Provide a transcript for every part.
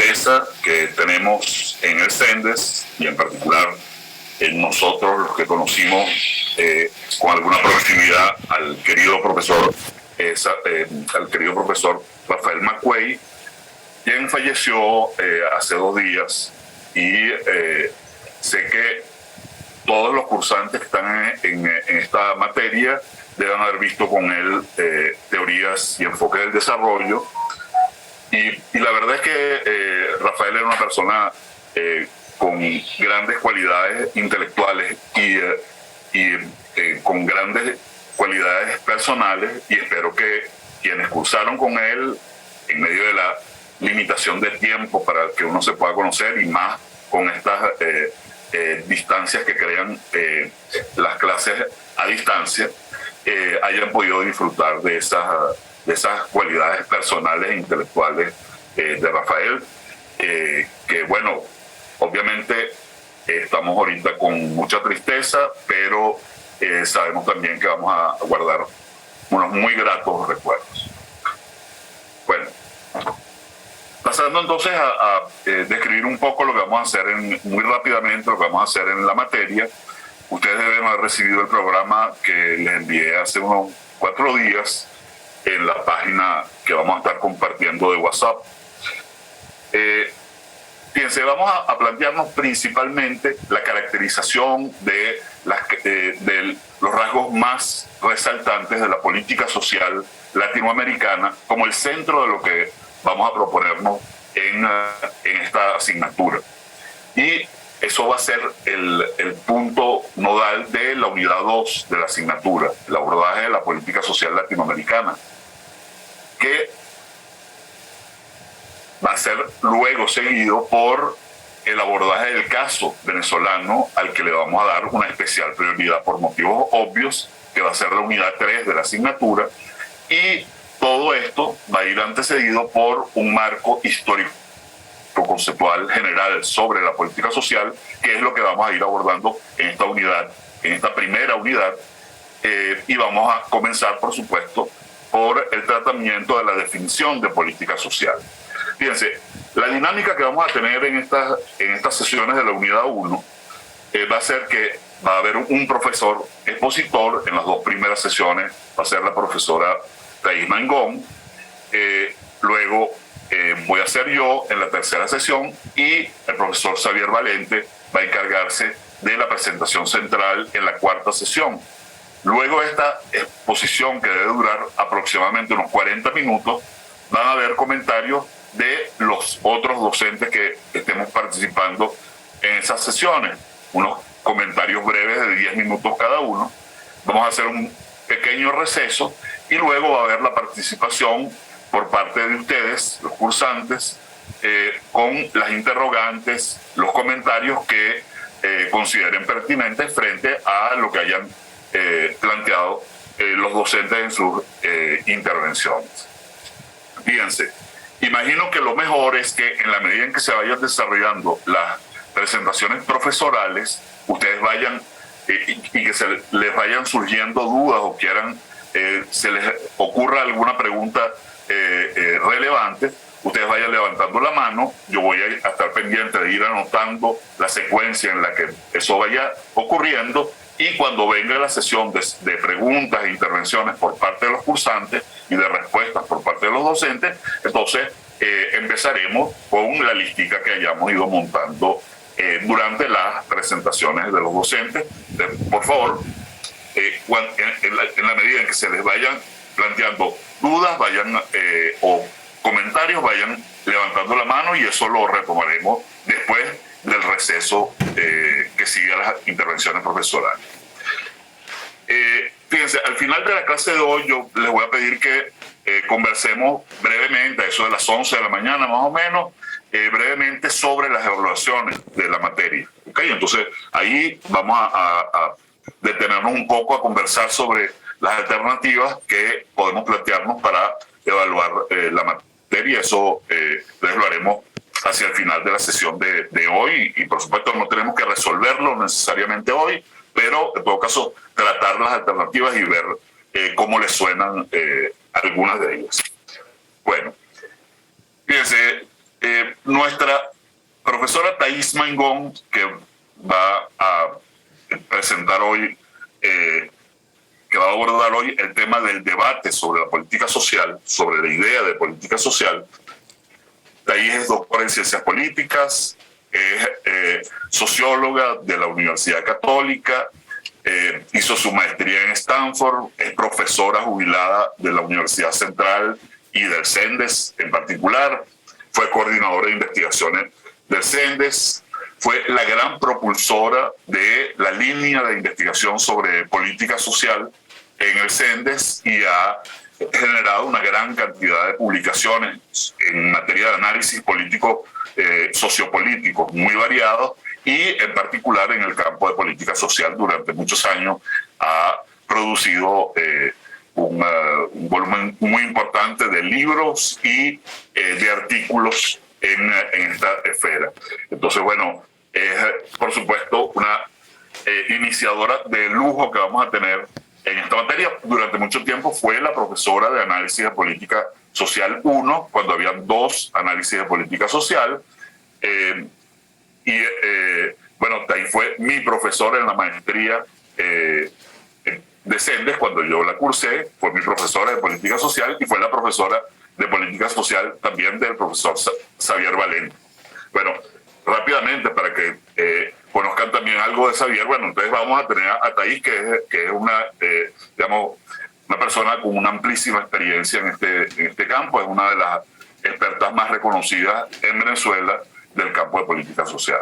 tristeza que tenemos en el CENDES y en particular en nosotros, los que conocimos con alguna proximidad al querido profesor Rafael Macuey, quien falleció hace 2 días, y sé que todos los cursantes que están en esta materia deben haber visto con él teorías y enfoque del desarrollo. Y la verdad es que Rafael era una persona con grandes cualidades intelectuales y con grandes cualidades personales, y espero que quienes cursaron con él, en medio de la limitación de tiempo para que uno se pueda conocer, y más con estas distancias que crean las clases a distancia, hayan podido disfrutar de esas cualidades personales e intelectuales de Rafael, que bueno, obviamente estamos ahorita con mucha tristeza, pero sabemos también que vamos a guardar unos muy gratos recuerdos. Bueno, pasando entonces a describir un poco lo que vamos a hacer muy rápidamente, lo que vamos a hacer en la materia. Ustedes deben haber recibido el programa que les envié hace unos 4 días en la página que vamos a estar compartiendo de WhatsApp. Fíjense, vamos a plantearnos principalmente la caracterización de los rasgos más resaltantes de la política social latinoamericana como el centro de lo que vamos a proponernos en esta asignatura. Y eso va a ser el punto nodal de la unidad 2 de la asignatura, el abordaje de la política social latinoamericana, que va a ser luego seguido por el abordaje del caso venezolano, al que le vamos a dar una especial prioridad por motivos obvios, que va a ser la unidad 3 de la asignatura, y todo esto va a ir antecedido por un marco histórico conceptual general sobre la política social, que es lo que vamos a ir abordando en esta unidad, en esta primera unidad, y vamos a comenzar, por supuesto, por el tratamiento de la definición de política social. Fíjense, la dinámica que vamos a tener en estas sesiones de la unidad 1 va a ser que va a haber un profesor expositor en las 2 primeras sesiones, va a ser la profesora Thais Mangón, luego voy a ser yo en la tercera sesión, y el profesor Xavier Valente va a encargarse de la presentación central en la 4ª sesión. Luego de esta exposición, que debe durar aproximadamente unos 40 minutos, van a haber comentarios de los otros docentes que estemos participando en esas sesiones, unos comentarios breves de 10 minutos cada uno. Vamos a hacer un pequeño receso y luego va a haber la participación por parte de ustedes, los cursantes, con las interrogantes, los comentarios que consideren pertinentes frente a lo que hayan planteado los docentes en sus intervenciones. Fíjense, imagino que lo mejor es que en la medida en que se vayan desarrollando las presentaciones profesorales, ustedes vayan y que se les vayan surgiendo dudas o quieran, se les ocurra alguna pregunta relevante, ustedes vayan levantando la mano. Yo voy a estar pendiente de ir anotando la secuencia en la que eso vaya ocurriendo, y cuando venga la sesión de preguntas e intervenciones por parte de los cursantes y de respuestas por parte de los docentes, entonces empezaremos con la listica que hayamos ido montando durante las presentaciones de los docentes. Por favor, en la medida en que se les vayan planteando dudas, o comentarios, vayan levantando la mano, y eso lo retomaremos después del receso que sigue a las intervenciones profesorales. Fíjense, al final de la clase de hoy yo les voy a pedir que conversemos brevemente, a eso de las 11 de la mañana más o menos, brevemente sobre las evaluaciones de la materia. ¿Okay? Entonces ahí vamos a detenernos un poco a conversar sobre las alternativas que podemos plantearnos para evaluar la materia. Eso lo haremos hacia el final de la sesión de hoy, y por supuesto no tenemos que resolverlo necesariamente hoy, pero en todo caso tratar las alternativas y ver cómo les suenan algunas de ellas. Bueno, fíjense, Nuestra profesora Thais Maingón, que va a presentar hoy, que va a abordar hoy el tema del debate sobre la política social, sobre la idea de política social. Thais es doctora en ciencias políticas, es socióloga de la Universidad Católica, hizo su maestría en Stanford, es profesora jubilada de la Universidad Central y del CENDES en particular, fue coordinadora de investigaciones del CENDES, fue la gran propulsora de la línea de investigación sobre política social en el CENDES y ha generado una gran cantidad de publicaciones en materia de análisis político, sociopolítico, muy variados, y en particular en el campo de política social durante muchos años ha producido un volumen muy importante de libros y de artículos en esta esfera. Entonces, bueno, es por supuesto una iniciadora de lujo que vamos a tener en esta materia. Durante mucho tiempo fue la profesora de análisis de política social 1, cuando habían 2 análisis de política social. Bueno, ahí fue mi profesora en la maestría de CENDES, cuando yo la cursé, fue mi profesora de política social y fue la profesora de política social también del profesor Xavier Valente. Bueno, rápidamente, para que conozcan también algo de Xavier, bueno, entonces vamos a tener a Thais, que es una, digamos, una persona con una amplísima experiencia en este campo, es una de las expertas más reconocidas en Venezuela del campo de política social.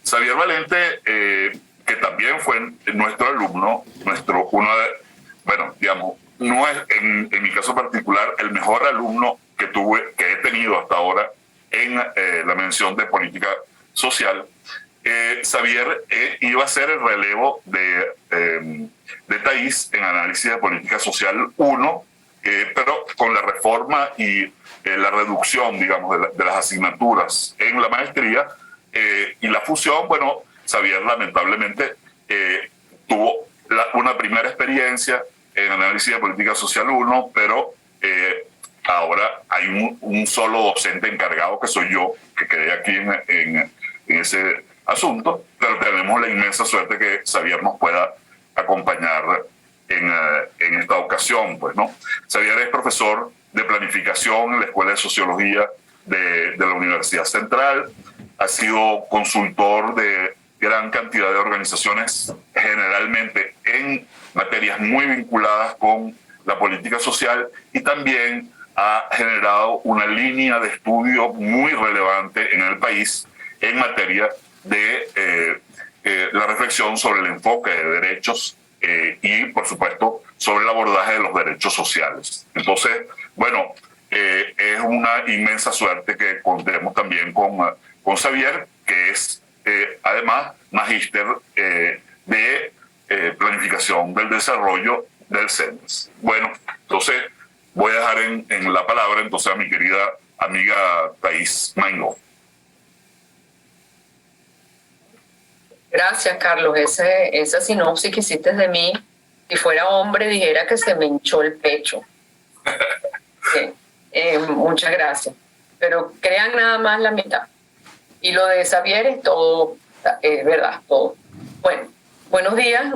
Xavier Valente, que también fue nuestro alumno, bueno, digamos, no es en mi caso particular el mejor alumno que he tenido hasta ahora en la mención de política social. Xavier iba a ser el relevo de Thais en análisis de política social 1, pero con la reforma y la reducción, digamos, de las asignaturas en la maestría y la fusión, bueno, Xavier lamentablemente tuvo una primera experiencia en análisis de política social 1, pero ahora hay un solo docente encargado, que soy yo, que quedé aquí en ese asunto, pero tenemos la inmensa suerte que Xavier nos pueda acompañar en esta ocasión, pues, ¿no? Xavier es profesor de planificación en la Escuela de Sociología de la Universidad Central, ha sido consultor de gran cantidad de organizaciones, generalmente en materias muy vinculadas con la política social, y también ha generado una línea de estudio muy relevante en el país en materia de la reflexión sobre el enfoque de derechos y, por supuesto, sobre el abordaje de los derechos sociales. Entonces, bueno, es una inmensa suerte que contemos también con Xavier, que es además magíster de planificación del desarrollo del CENDES. Bueno, entonces voy a dejar en la palabra entonces a mi querida amiga Thais Maingón. Gracias, Carlos. Esa sinopsis que hiciste de mí, si fuera hombre, dijera que se me hinchó el pecho. Muchas gracias. Pero crean nada más la mitad. Y lo de Xavier es todo, es verdad, todo. Bueno, buenos días.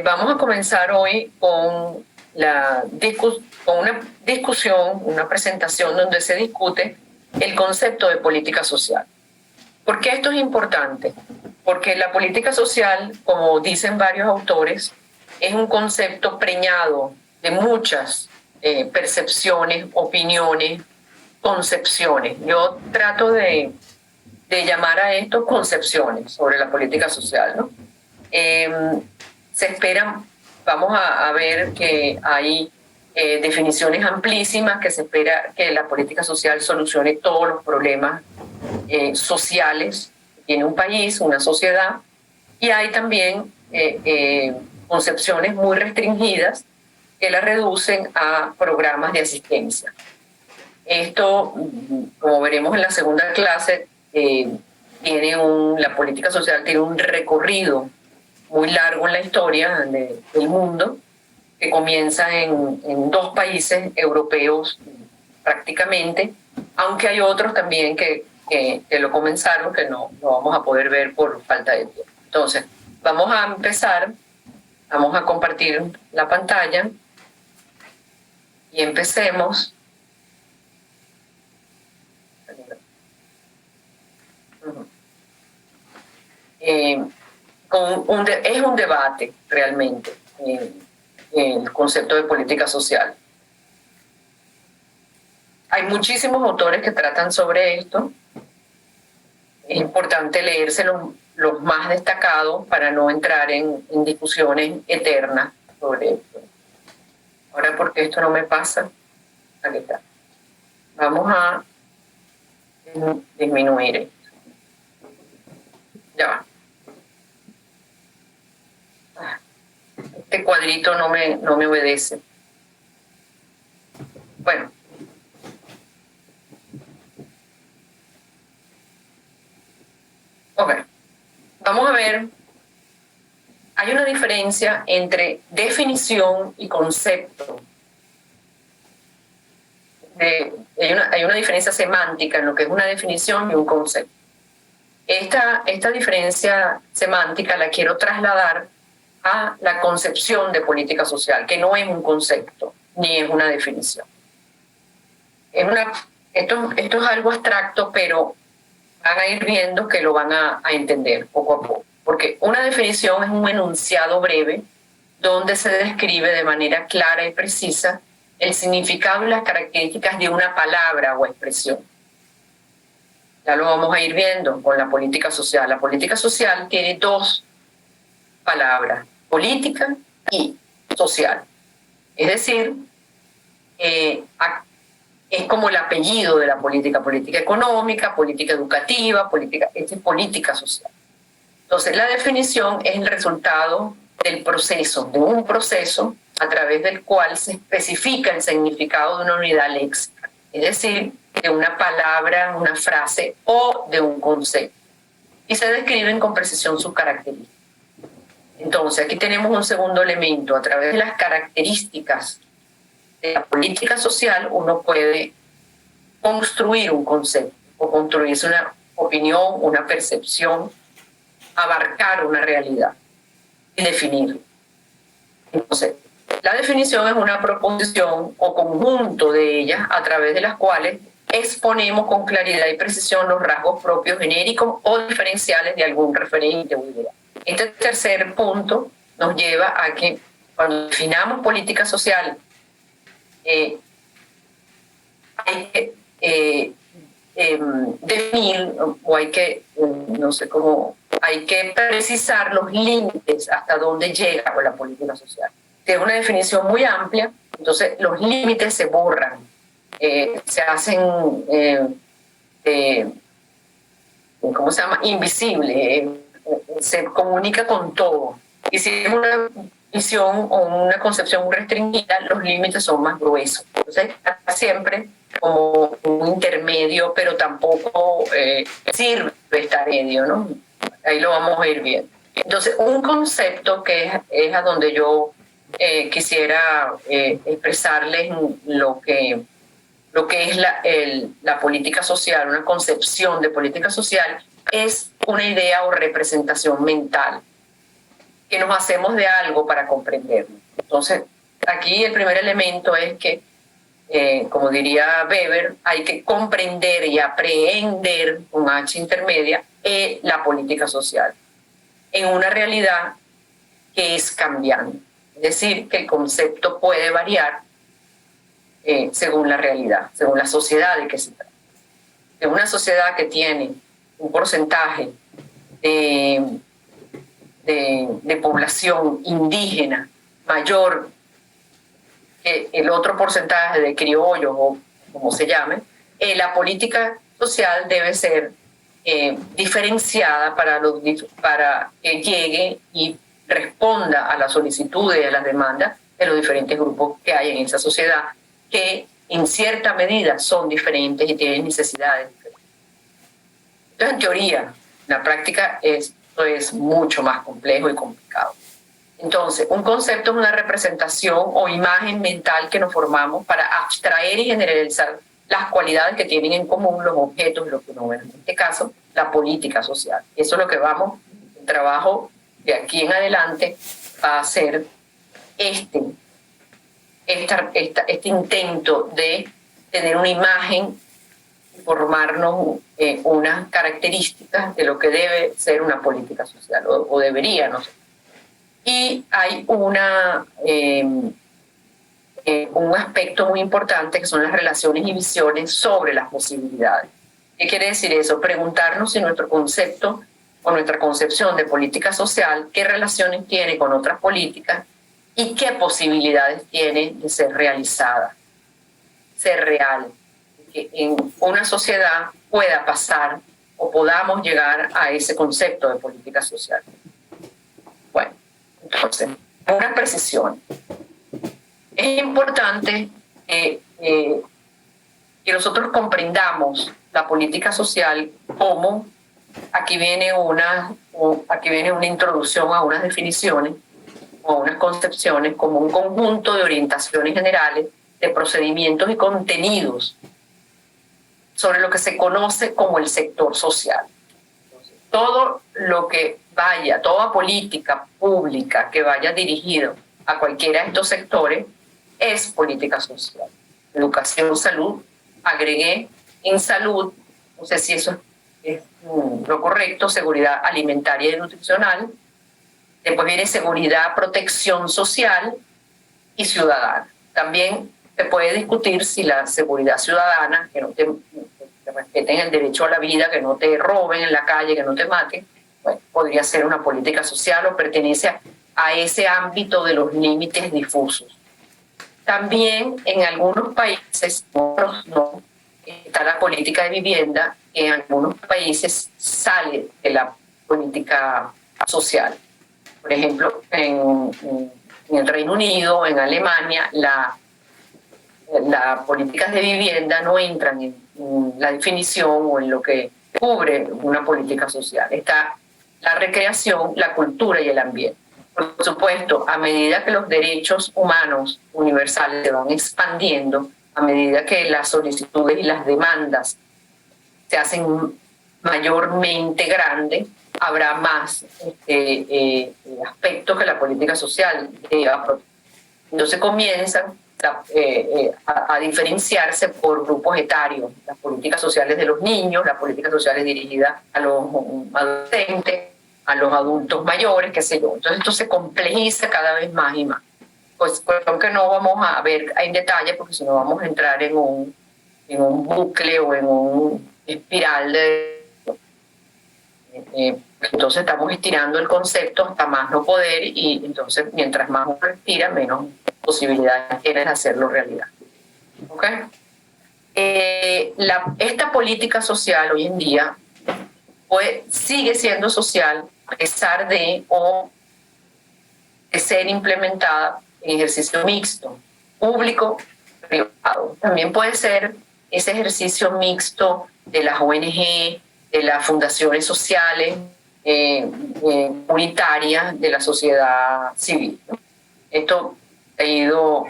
Vamos a comenzar hoy con una discusión, una presentación donde se discute el concepto de política social. ¿Por qué esto es importante? Porque la política social, como dicen varios autores, es un concepto preñado de muchas percepciones, opiniones, concepciones. Yo trato de llamar a esto concepciones sobre la política social, ¿no? Se esperan, vamos a ver que hay definiciones amplísimas, que se espera que la política social solucione todos los problemas sociales que tiene un país, una sociedad, y hay también concepciones muy restringidas que la reducen a programas de asistencia. Esto, como veremos en la segunda clase, la política social tiene un recorrido muy largo en la historia del mundo, que comienza en 2 países europeos prácticamente, aunque hay otros también que lo comenzaron, que no vamos a poder ver por falta de tiempo. Entonces, vamos a empezar, vamos a compartir la pantalla y empecemos. Es un debate realmente el concepto de política social. Hay muchísimos autores que tratan sobre esto. Es importante leerse los más destacados para no entrar en discusiones eternas sobre esto. Ahora, ¿por qué esto no me pasa? Aquí está. Vamos a disminuir esto. Ya va. Este cuadrito no me obedece. Bueno. Ok. Vamos a ver. Hay una diferencia entre definición y concepto. Hay una diferencia semántica en lo que es una definición y un concepto. Esta diferencia semántica la quiero trasladar a la concepción de política social, que no es un concepto ni es una definición. Esto es algo abstracto, pero van a ir viendo que lo van a entender poco a poco. Porque una definición es un enunciado breve donde se describe de manera clara y precisa el significado y las características de una palabra o expresión. Ya lo vamos a ir viendo con la política social. La política social tiene dos palabras, política y social. Es decir, es como el apellido de la política económica, política educativa, es política social. Entonces, la definición es el resultado del proceso, de un proceso a través del cual se especifica el significado de una unidad léxica, es decir, de una palabra, una frase o de un concepto. Y se describen con precisión sus características. Entonces, aquí tenemos un segundo elemento. A través de las características de la política social, uno puede construir un concepto o construirse una opinión, una percepción, abarcar una realidad y definirla. Entonces, la definición es una proposición o conjunto de ellas a través de las cuales exponemos con claridad y precisión los rasgos propios, genéricos o diferenciales de algún referente o idea. Este tercer punto nos lleva a que cuando definamos política social, hay que definir o hay que, hay que precisar los límites hasta dónde llega con la política social. Es una definición muy amplia, entonces los límites se borran, se hacen, ¿cómo se llama? Invisibles, se comunica con todo. Y si es una visión o una concepción restringida, los límites son más gruesos. Entonces, siempre como un intermedio, pero tampoco sirve estar medio, ¿no? Ahí lo vamos a ir viendo. Entonces, un concepto que es a donde yo quisiera expresarles lo que es la política social, una concepción de política social, es una idea o representación mental que nos hacemos de algo para comprenderlo. Entonces, aquí el primer elemento es que, como diría Weber, hay que comprender y aprehender, con H intermedia, la política social en una realidad que es cambiante. Es decir, que el concepto puede variar según la realidad, según la sociedad de que se trata. En una sociedad que tiene un porcentaje de población indígena mayor que el otro porcentaje de criollos o como se llame, la política social debe ser diferenciada para que llegue y responda a las solicitudes y a las demandas de los diferentes grupos que hay en esa sociedad, que en cierta medida son diferentes y tienen necesidades diferentes. Entonces, en teoría, en la práctica esto es mucho más complejo y complicado. Entonces, un concepto es una representación o imagen mental que nos formamos para abstraer y generalizar las cualidades que tienen en común los objetos y los fenómenos. En este caso, la política social. Eso es lo que el trabajo de aquí en adelante va a ser este intento de tener una imagen, formarnos unas características de lo que debe ser una política social, o debería, no sé. Y hay un aspecto muy importante que son las relaciones y visiones sobre las posibilidades. ¿Qué quiere decir eso? Preguntarnos si nuestro concepto o nuestra concepción de política social, qué relaciones tiene con otras políticas y qué posibilidades tiene de ser realizada, ser real, que en una sociedad pueda pasar o podamos llegar a ese concepto de política social. Bueno, entonces, una precisión. Es importante que nosotros comprendamos la política social como, aquí viene una introducción a unas definiciones o a unas concepciones, como un conjunto de orientaciones generales, de procedimientos y contenidos sobre lo que se conoce como el sector social. Entonces, todo lo que vaya, toda política pública que vaya dirigido a cualquiera de estos sectores es política social. Educación, salud, agregué en salud, no sé si eso es lo correcto, seguridad alimentaria y nutricional. Después viene seguridad, protección social y ciudadana. También se puede discutir si la seguridad ciudadana, que no te respeten el derecho a la vida, que no te roben en la calle, que no te maten, bueno, podría ser una política social o pertenece a ese ámbito de los límites difusos. También en algunos países, otros no, está la política de vivienda, que en algunos países sale de la política social. Por ejemplo, en el Reino Unido, en Alemania, las políticas de vivienda no entran en la definición o en lo que cubre una política social. Está la recreación, la cultura y el ambiente. Por supuesto, a medida que los derechos humanos universales se van expandiendo, a medida que las solicitudes y las demandas se hacen mayormente grandes, habrá más aspectos que la política social deba proteger. Entonces comienzan a diferenciarse por grupos etarios, las políticas sociales de los niños, las políticas sociales dirigidas a los adolescentes, a los adultos mayores, qué sé yo. Entonces esto se complejiza cada vez más y más. Pues aunque no vamos a ver en detalle, porque si no vamos a entrar en un bucle o en un espiral entonces estamos estirando el concepto hasta más no poder, y entonces mientras más uno estira, menos posibilidades tiene de hacerlo realidad. ¿Okay? Esta política social hoy en día sigue siendo social a pesar de ser implementada en ejercicio mixto, público-privado. También puede ser ese ejercicio mixto de las ONG, de las fundaciones sociales, unitarias de la sociedad civil, ¿no? Esto ha ido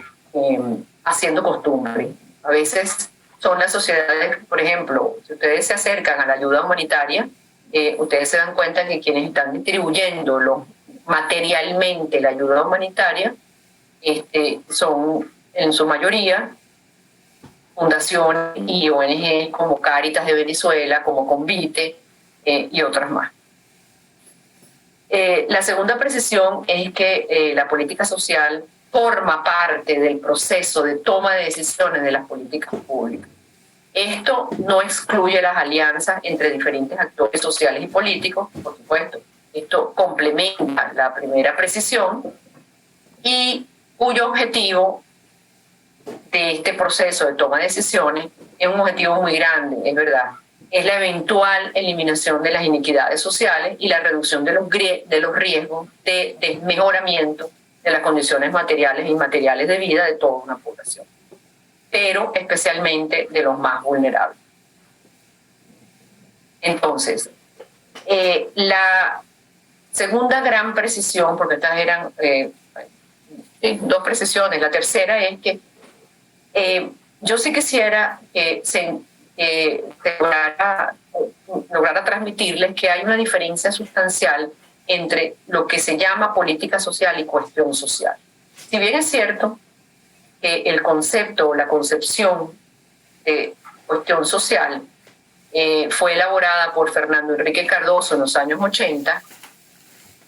haciendo costumbre. A veces son las sociedades, por ejemplo, si ustedes se acercan a la ayuda humanitaria, ustedes se dan cuenta que quienes están distribuyendo materialmente la ayuda humanitaria son en su mayoría fundaciones y ONG como Cáritas de Venezuela, como Convite y otras más. La segunda precisión es que la política social forma parte del proceso de toma de decisiones de las políticas públicas. Esto no excluye las alianzas entre diferentes actores sociales y políticos, por supuesto. Esto complementa la primera precisión, y cuyo objetivo de este proceso de toma de decisiones es un objetivo muy grande, es verdad. Es la eventual eliminación de las inequidades sociales y la reducción de los riesgos de desmejoramiento de las condiciones materiales e inmateriales de vida de toda una población, pero especialmente de los más vulnerables. Entonces, la segunda gran precisión, porque estas eran dos precisiones, la tercera es que yo sí quisiera que se lograra transmitirles que hay una diferencia sustancial entre lo que se llama política social y cuestión social. Si bien es cierto que el concepto o la concepción de cuestión social fue elaborada por Fernando Enrique Cardoso en los años 80,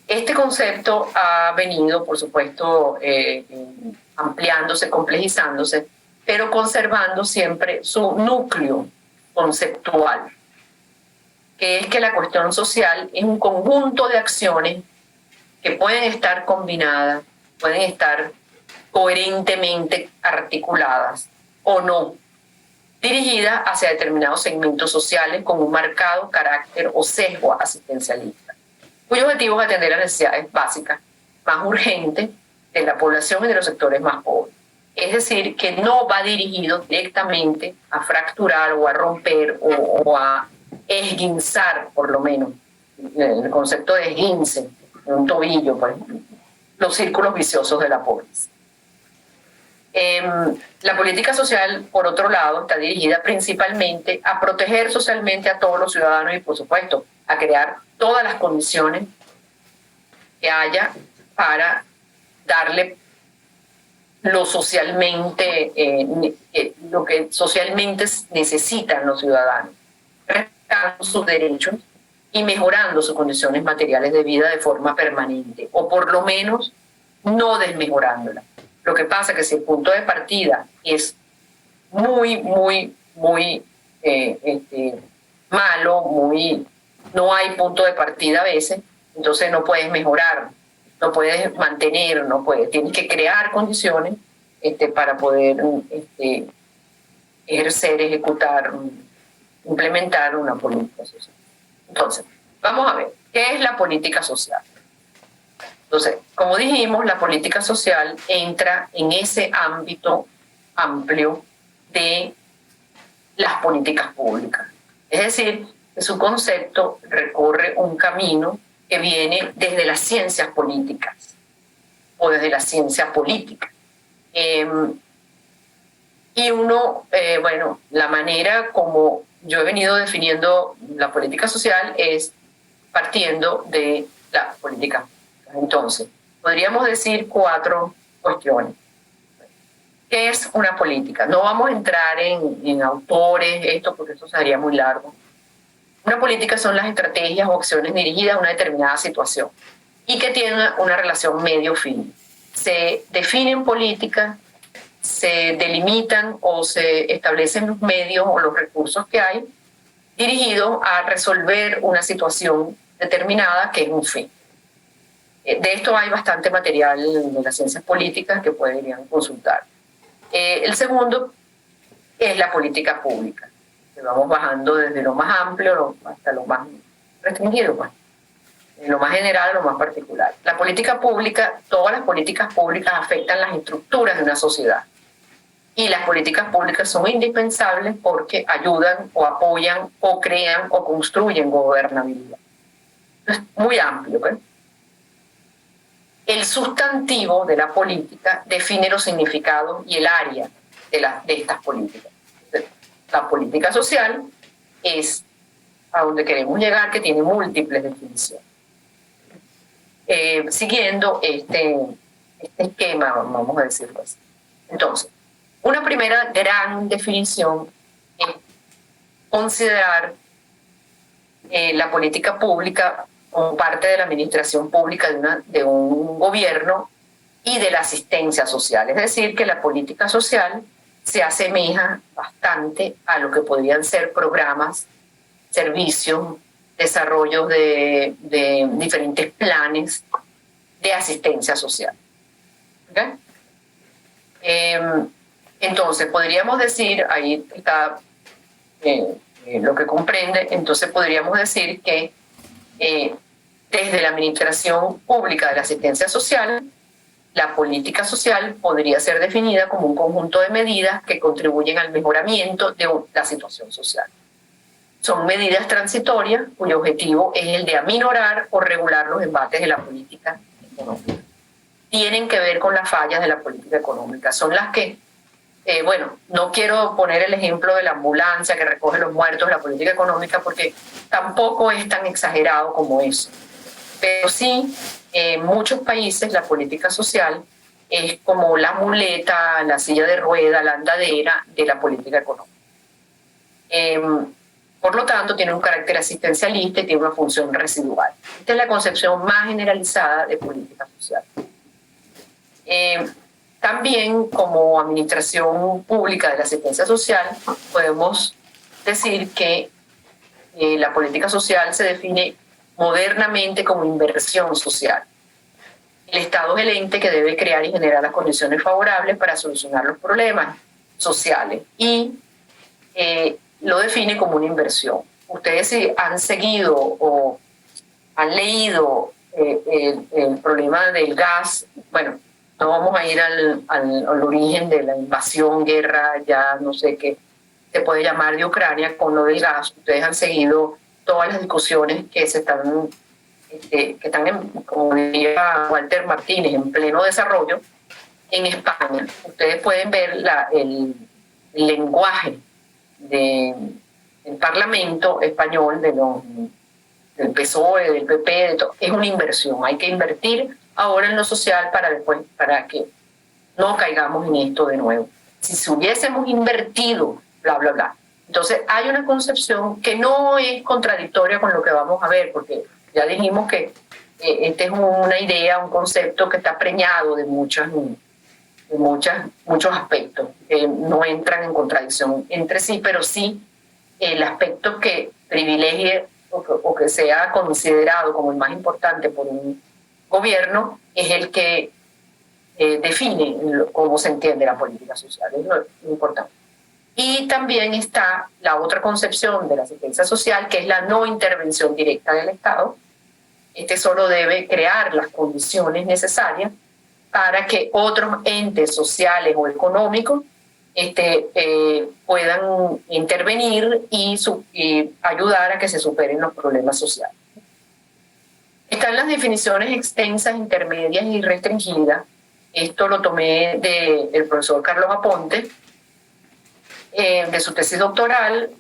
este concepto ha venido, por supuesto, ampliándose, complejizándose, pero conservando siempre su núcleo conceptual, que es que la cuestión social es un conjunto de acciones que pueden estar combinadas, pueden estar coherentemente articuladas o no, dirigidas hacia determinados segmentos sociales con un marcado carácter o sesgo asistencialista, cuyo objetivo es atender las necesidades básicas más urgentes de la población y de los sectores más pobres. Es decir, que no va dirigido directamente a fracturar o a romper o a esguinzar, por lo menos, el concepto de esguince, de un tobillo, por ejemplo, los círculos viciosos de la pobreza. La política social, por otro lado, está dirigida principalmente a proteger socialmente a todos los ciudadanos y, por supuesto, a crear todas las condiciones que haya para darle lo socialmente, lo que socialmente necesitan los ciudadanos, respetando sus derechos y mejorando sus condiciones materiales de vida de forma permanente, o por lo menos no desmejorándolas. Lo que pasa es que si el punto de partida es muy malo, no hay punto de partida a veces, entonces no puedes mejorar, no puedes mantener, tienes que crear condiciones para poder ejercer, ejecutar, implementar una política social. Entonces, vamos a ver, ¿qué es la política social? Entonces, como dijimos, la política social entra en ese ámbito amplio de las políticas públicas. Es decir, que su concepto recorre un camino que viene desde las ciencias políticas o desde la ciencia política. Y la manera como yo he venido definiendo la política social es partiendo de la política. Entonces, podríamos decir 4 cuestiones. ¿Qué es una política? No vamos a entrar en autores, porque eso sería muy largo. Una política son las estrategias o acciones dirigidas a una determinada situación y que tienen una relación medio-fin. Se definen políticas, se delimitan o se establecen los medios o los recursos que hay dirigidos a resolver una situación determinada que es un fin. De esto hay bastante material de las ciencias políticas que podrían consultar. El segundo es la política pública. Vamos bajando desde lo más amplio hasta lo más restringido, lo más general a lo más particular. La política pública, todas las políticas públicas afectan las estructuras de una sociedad. Y las políticas públicas son indispensables porque ayudan o apoyan o crean o construyen gobernabilidad. Es muy amplio, ¿ok? El sustantivo de la política define los significados y el área de estas políticas. La política social es a donde queremos llegar, que tiene múltiples definiciones. Siguiendo este esquema, vamos a decirlo así. Entonces, una primera gran definición es considerar la política pública como parte de la administración pública de un gobierno y de la asistencia social. Es decir, que la política social se asemeja bastante a lo que podrían ser programas, servicios, desarrollos de diferentes planes de asistencia social. ¿Okay? Entonces, podríamos decir, ahí está lo que comprende, entonces podríamos decir que desde la administración pública de la asistencia social, la política social podría ser definida como un conjunto de medidas que contribuyen al mejoramiento de la situación social. Son medidas transitorias cuyo objetivo es el de aminorar o regular los embates de la política económica. Tienen que ver con las fallas de la política económica. Son las que bueno, no quiero poner el ejemplo de la ambulancia que recoge los muertos, la política económica, porque tampoco es tan exagerado como eso. Pero sí, en muchos países la política social es como la muleta, la silla de rueda, la andadera de la política económica. Por lo tanto, tiene un carácter asistencialista y tiene una función residual. Esta es la concepción más generalizada de política social. También, como administración pública de la asistencia social, podemos decir que la política social se define modernamente como inversión social. El Estado es el ente que debe crear y generar las condiciones favorables para solucionar los problemas sociales y lo define como una inversión. Ustedes si han seguido o han leído el problema del gas, bueno, no vamos a ir al origen de la invasión, guerra, ya no sé qué se puede llamar de Ucrania con lo del gas. Ustedes han seguido todas las discusiones que se están, que están, como diría Walter Martínez, en pleno desarrollo en España. Ustedes pueden ver el lenguaje del Parlamento español, del PSOE, del PP, de todo. Es una inversión. Hay que invertir ahora en lo social para que no caigamos en esto de nuevo. Si hubiésemos invertido, bla, bla, bla. Entonces hay una concepción que no es contradictoria con lo que vamos a ver, porque ya dijimos que esta es una idea, un concepto que está preñado de muchos aspectos que no entran en contradicción entre sí, pero sí el aspecto que privilegie o que sea considerado como el más importante por un gobierno es el que define cómo se entiende la política social. Es lo importante. Y también está la otra concepción de la asistencia social, que es la no intervención directa del Estado. Este solo debe crear las condiciones necesarias para que otros entes sociales o económicos puedan intervenir y ayudar a que se superen los problemas sociales. Están las definiciones extensas, intermedias y restringidas. Esto lo tomé del profesor Carlos Aponte, de su tesis doctoral.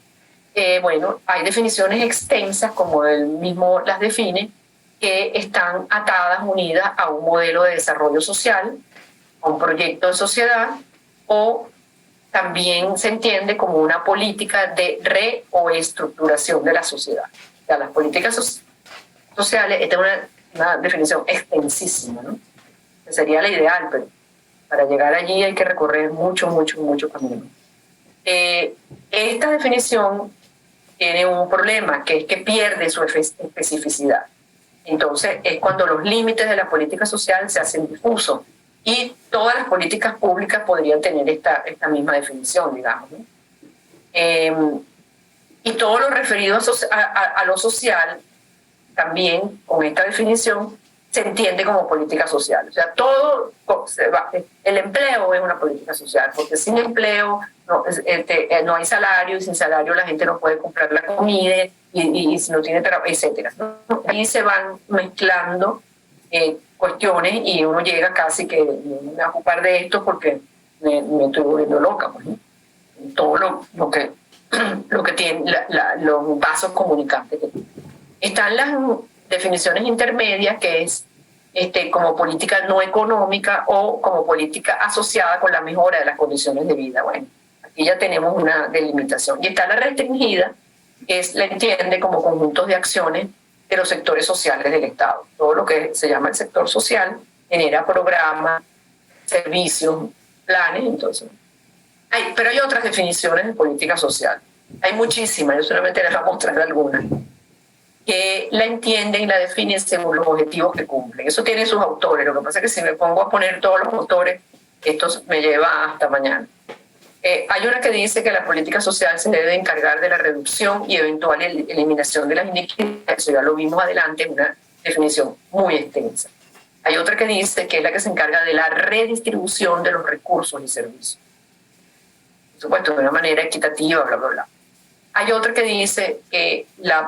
Bueno, hay definiciones extensas, como él mismo las define, que están atadas, unidas a un modelo de desarrollo social, a un proyecto de sociedad, o también se entiende como una política de o estructuración de la sociedad. O sea, las políticas sociales, esta es una definición extensísima, ¿no? Que sería la ideal, pero para llegar allí hay que recorrer mucho camino. Esta definición tiene un problema, que es que pierde su especificidad. Entonces es cuando los límites de la política social se hacen difusos y todas las políticas públicas podrían tener esta misma definición, digamos, ¿no? Y todo lo referido a lo social también con esta definición se entiende como política social. O sea, todo el empleo es una política social, porque sin empleo no hay salario, y sin salario la gente no puede comprar la comida y si no tiene trabajo, etcétera, ¿no? Y se van mezclando cuestiones y uno llega casi que me voy a ocupar de esto porque me estoy volviendo loca, pues, ¿no? Todo lo que tiene los vasos comunicantes que tiene. Están las definiciones intermedias, que es como política no económica o como política asociada con la mejora de las condiciones de vida. Bueno, aquí ya tenemos una delimitación. Y está la restringida, que la entiende como conjuntos de acciones de los sectores sociales del Estado. Todo lo que se llama el sector social genera programas, servicios, planes, entonces. Pero hay otras definiciones de política social. Hay muchísimas, yo solamente les voy a mostrar algunas, que la entienden y la definen según los objetivos que cumplen. Eso tiene sus autores. Lo que pasa es que si me pongo a poner todos los autores, esto me lleva hasta mañana. Hay una que dice que la política social se debe encargar de la reducción y eventual eliminación de las inequidades. Eso ya lo vimos adelante, es una definición muy extensa. Hay otra que dice que es la que se encarga de la redistribución de los recursos y servicios. Por supuesto, de una manera equitativa, bla, bla, bla. Hay otra que dice que los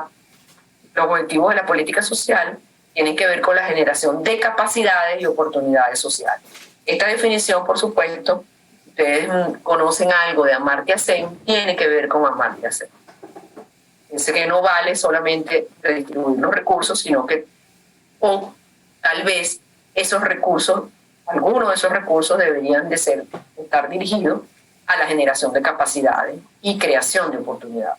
objetivos de la política social tienen que ver con la generación de capacidades y oportunidades sociales. Esta definición, por supuesto, ustedes conocen algo de Amartya Sen, tiene que ver con Amartya Sen. Dice que no vale solamente redistribuir los recursos, sino que, o tal vez esos recursos, algunos de esos recursos deberían de estar dirigidos a la generación de capacidades y creación de oportunidades.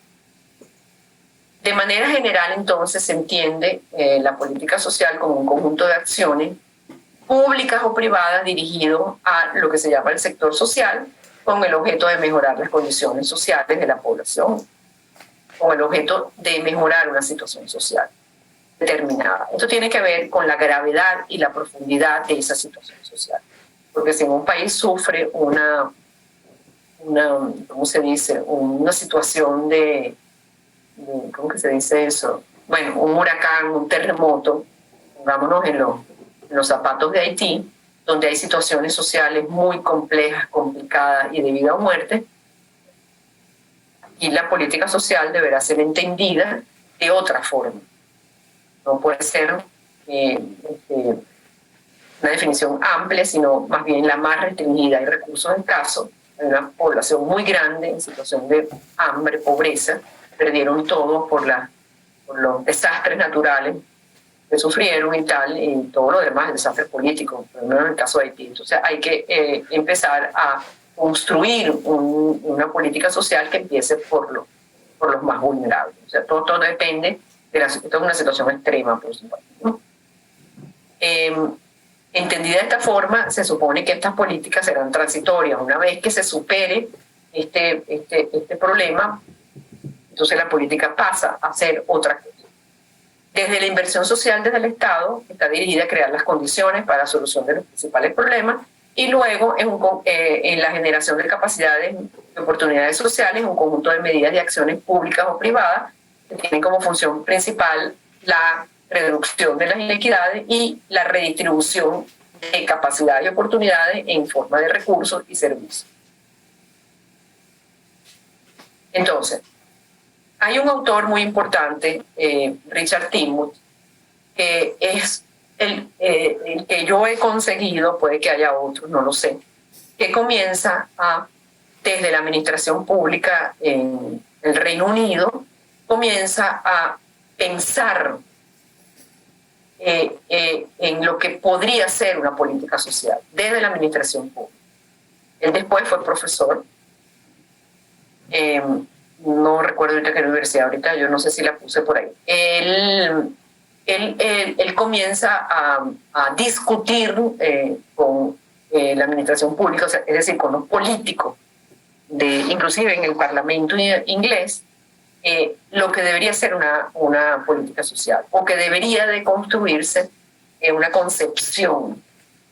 De manera general, entonces, se entiende la política social como un conjunto de acciones públicas o privadas dirigido a lo que se llama el sector social, con el objeto de mejorar las condiciones sociales de la población, con el objeto de mejorar una situación social determinada. Esto tiene que ver con la gravedad y la profundidad de esa situación social. Porque si en un país sufre ¿cómo se dice? Una situación ¿cómo que se dice eso? Bueno, un huracán, un terremoto, pongámonos en los zapatos de Haití, donde hay situaciones sociales muy complejas, complicadas y de vida o muerte, y la política social deberá ser entendida de otra forma. No puede ser una definición amplia, sino más bien la más restringida. Hay recursos escasos, hay una población muy grande en situación de hambre, pobreza, perdieron todo por los desastres naturales que sufrieron y tal, y todo lo demás, desastres políticos, pero no en el caso de Haití. Entonces hay que empezar a construir una política social que empiece por los más vulnerables. O sea, todo depende esto es una situación extrema, por supuesto, ¿no? Entendida de esta forma, se supone que estas políticas serán transitorias. Una vez que se supere este problema, entonces la política pasa a ser otra cosa. Desde la inversión social desde el Estado está dirigida a crear las condiciones para la solución de los principales problemas, y luego en la generación de capacidades y oportunidades sociales, un conjunto de medidas y acciones públicas o privadas que tienen como función principal la reducción de las inequidades y la redistribución de capacidades y oportunidades en forma de recursos y servicios. Entonces, hay un autor muy importante, Richard Tillman, que es el que yo he conseguido, puede que haya otros, no lo sé, que comienza desde la administración pública en el Reino Unido, comienza a pensar en lo que podría ser una política social desde la administración pública. Él después fue profesor, no recuerdo ahorita qué universidad, ahorita yo no sé si la puse por ahí. Él comienza a discutir con la administración pública, o sea, es decir, con los políticos, inclusive en el Parlamento inglés, lo que debería ser una política social, o que debería de construirse una concepción,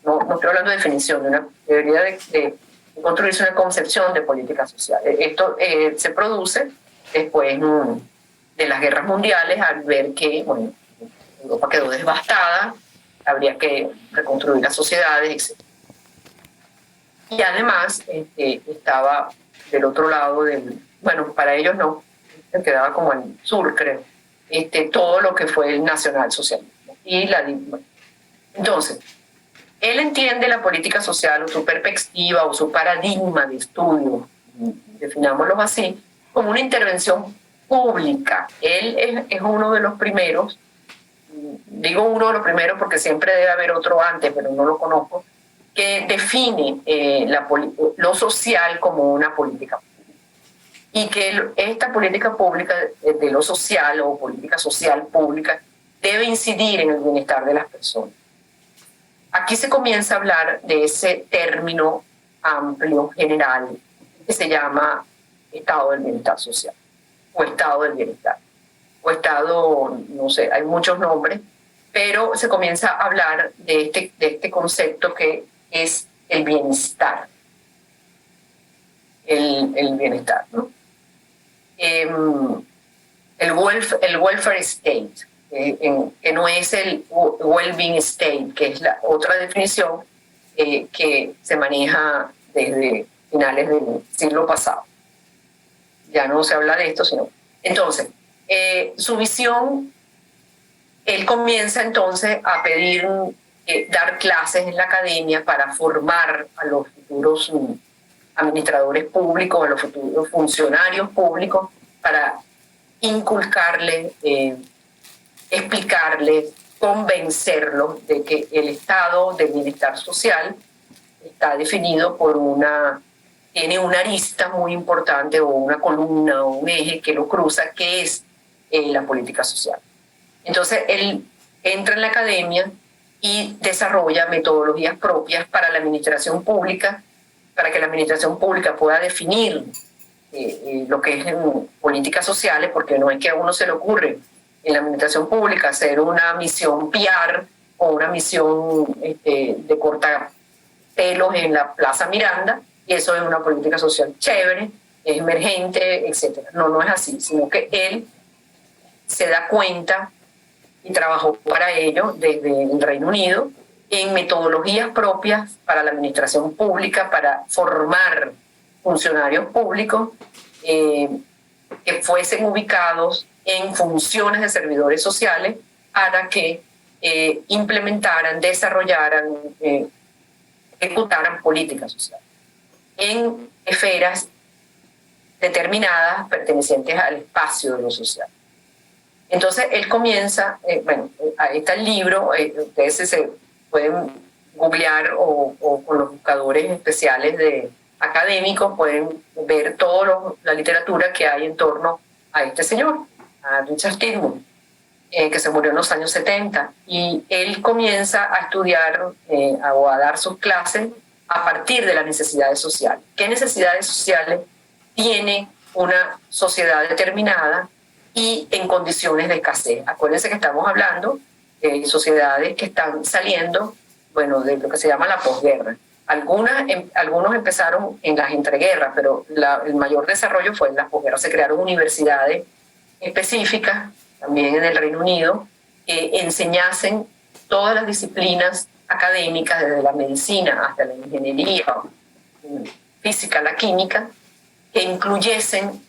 no estoy hablando de definición, debería de construirse una concepción de política social. Esto se produce después de las guerras mundiales, al ver que Europa quedó devastada, habría que reconstruir las sociedades, etc. Y además estaba del otro lado para ellos no, quedaba como al sur, creo, todo lo que fue el nacionalsocialismo. Entonces, él entiende la política social o su perspectiva o su paradigma de estudio, definámoslo así, como una intervención pública. Él es uno de los primeros, digo uno de los primeros porque siempre debe haber otro antes, pero no lo conozco, que define lo social como una política pública. Y que esta política pública de lo social o política social pública debe incidir en el bienestar de las personas. Aquí se comienza a hablar de ese término amplio, general, que se llama estado del bienestar social, o estado del bienestar, o estado, no sé, hay muchos nombres, pero se comienza a hablar de este concepto que es el bienestar. El bienestar, ¿no? El welfare state, que no es el well-being state, que es la otra definición que se maneja desde finales del siglo pasado. Ya no se habla de esto, sino... Entonces, su visión, él comienza entonces a pedir dar clases en la academia para formar a los futuros administradores públicos, a los futuros funcionarios públicos, para inculcarles, explicarles, convencerlos de que el estado del bienestar social está definido por tiene una arista muy importante o una columna o un eje que lo cruza, que es la política social. Entonces él entra en la academia y desarrolla metodologías propias para la administración pública, para que la administración pública pueda definir lo que es políticas sociales, porque no es que a uno se le ocurre en la administración pública hacer una misión PR o una misión de cortar pelos en la Plaza Miranda, y eso es una política social chévere, es emergente, etc. No, no es así, sino que él se da cuenta y trabajó para ello desde el Reino Unido en metodologías propias para la administración pública, para formar funcionarios públicos que fuesen ubicados en funciones de servidores sociales para que implementaran, desarrollaran, ejecutaran políticas sociales en esferas determinadas pertenecientes al espacio de lo social. Entonces él comienza, ahí está el libro, ustedes se pueden googlear o con los buscadores especiales de académicos pueden ver toda la literatura que hay en torno a este señor, a Richard Stedman, que se murió en los años 70, y él comienza a estudiar o a dar sus clases a partir de las necesidades sociales. ¿Qué necesidades sociales tiene una sociedad determinada y en condiciones de escasez? Acuérdense que estamos hablando de sociedades que están saliendo, de lo que se llama la posguerra. Algunos empezaron en las entreguerras, pero el mayor desarrollo fue en las posguerras. Se crearon universidades específicas, también en el Reino Unido, que enseñasen todas las disciplinas académicas, desde la medicina hasta la ingeniería, física, la química, que incluyesen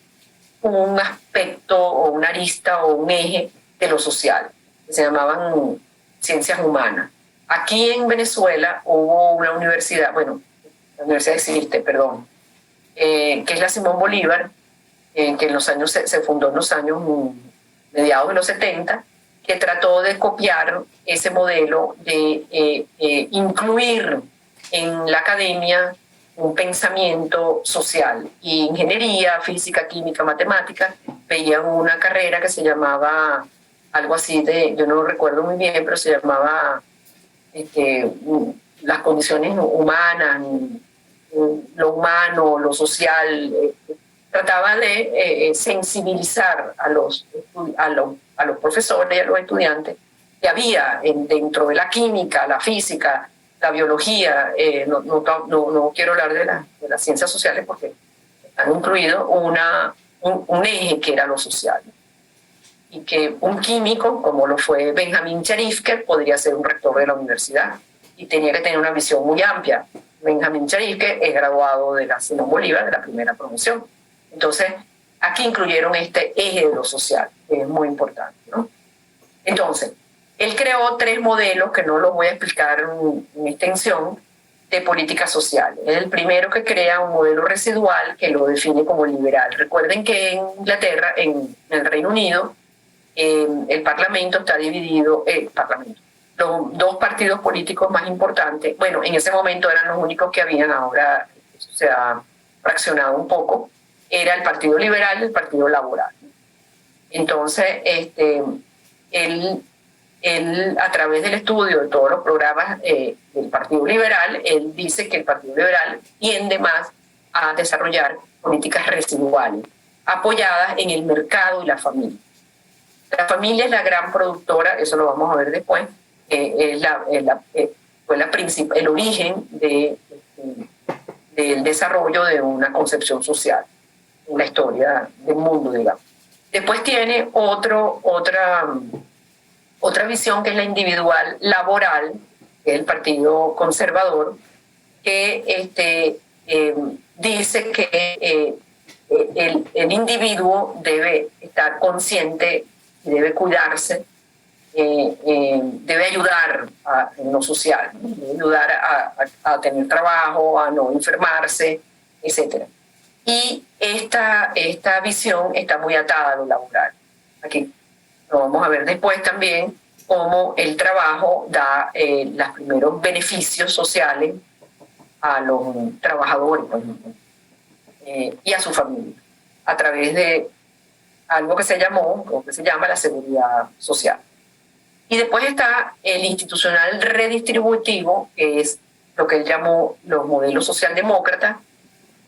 un aspecto o una arista o un eje de lo social, que se llamaban ciencias humanas. Aquí en Venezuela hubo una universidad, la universidad existe, perdón, que es la Simón Bolívar, que se fundó en los años mediados de los 70, que trató de copiar ese modelo de incluir en la academia un pensamiento social. Y ingeniería, física, química, matemática, veían una carrera que se llamaba algo así yo no lo recuerdo muy bien, pero se llamaba las condiciones humanas, lo humano, lo social. Trataba de sensibilizar a los profesores y a los estudiantes que había dentro de la química, la física, la biología, no quiero hablar de las ciencias sociales porque han incluido un eje que era lo social. Y que un químico, como lo fue Benjamin Cherifke, podría ser un rector de la universidad y tenía que tener una visión muy amplia. Benjamin Cherifke es graduado de la Simón Bolívar, de la primera promoción. Entonces, aquí incluyeron este eje de lo social, que es muy importante, ¿no? Entonces, él creó 3 modelos, que no los voy a explicar en extensión, de políticas sociales. Es el primero que crea un modelo residual que lo define como liberal. Recuerden que en Inglaterra, en el Reino Unido, el Parlamento está dividido, los 2 partidos políticos más importantes, en ese momento eran los únicos que habían, ahora eso se ha fraccionado un poco, era el Partido Liberal y el Partido Laboral. Entonces, él a través del estudio de todos los programas del Partido Liberal, él dice que el Partido Liberal tiende más a desarrollar políticas residuales, apoyadas en el mercado y la familia. La familia es la gran productora, eso lo vamos a ver después, fue el origen del desarrollo de una concepción social en la historia del mundo, digamos. Después tiene otra visión, que es la individual laboral, que es el Partido Conservador, que dice que el individuo debe estar consciente y debe cuidarse, debe ayudar en lo social, debe ayudar a tener trabajo, a no enfermarse, etc. Y esta visión está muy atada a lo laboral. Aquí lo vamos a ver después también, cómo el trabajo da los primeros beneficios sociales a los trabajadores, por ejemplo, y a su familia, a través de algo que se llama la seguridad social. Y después está el institucional redistributivo, que es lo que él llamó los modelos socialdemócratas,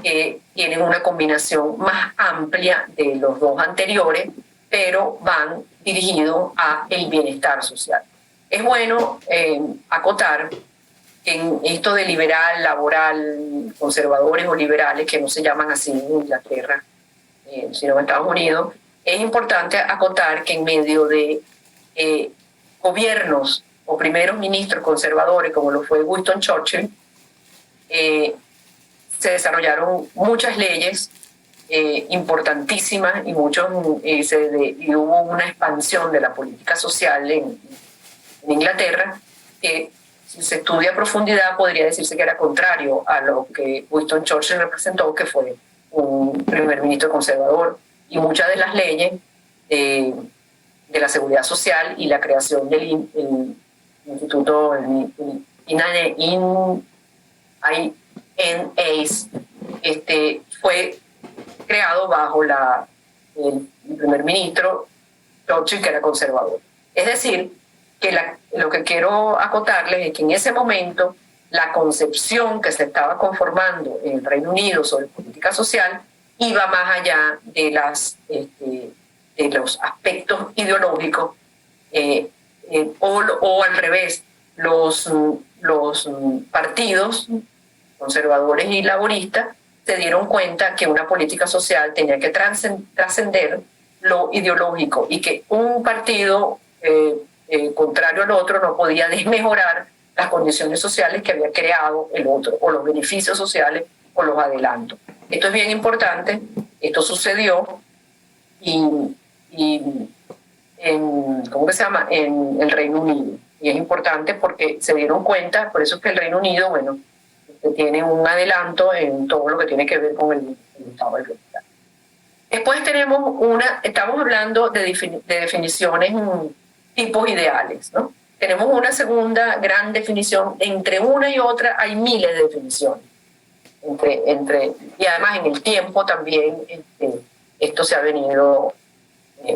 que tienen una combinación más amplia de los dos anteriores, pero van dirigidos a el bienestar social. Es bueno acotar que en esto de liberal, laboral, conservadores o liberales, que no se llaman así en Inglaterra, sino en Estados Unidos, es importante acotar que en medio de gobiernos o primeros ministros conservadores, como lo fue Winston Churchill, se desarrollaron muchas leyes importantísimas y hubo una expansión de la política social en Inglaterra que, si se estudia a profundidad, podría decirse que era contrario a lo que Winston Churchill representó, que fue un primer ministro conservador. Y muchas de las leyes de la seguridad social y la creación del instituto INACE fue creado bajo el primer ministro Churchill, que era conservador. Es decir, que lo que quiero acotarles es que en ese momento la concepción que se estaba conformando en el Reino Unido sobre política social iba más allá de los aspectos ideológicos, o al revés, los partidos conservadores y laboristas se dieron cuenta que una política social tenía que trascender lo ideológico y que un partido contrario al otro no podía desmejorar las condiciones sociales que había creado el otro, o los beneficios sociales o los adelantos. Esto es bien importante, esto sucedió en el Reino Unido. Y es importante porque se dieron cuenta, por eso es que el Reino Unido, tiene un adelanto en todo lo que tiene que ver con el Estado del Bienestar. Después estamos hablando de definiciones, tipos ideales, ¿no? Tenemos una segunda gran definición. Entre una y otra hay miles de definiciones. Y además en el tiempo también esto se ha venido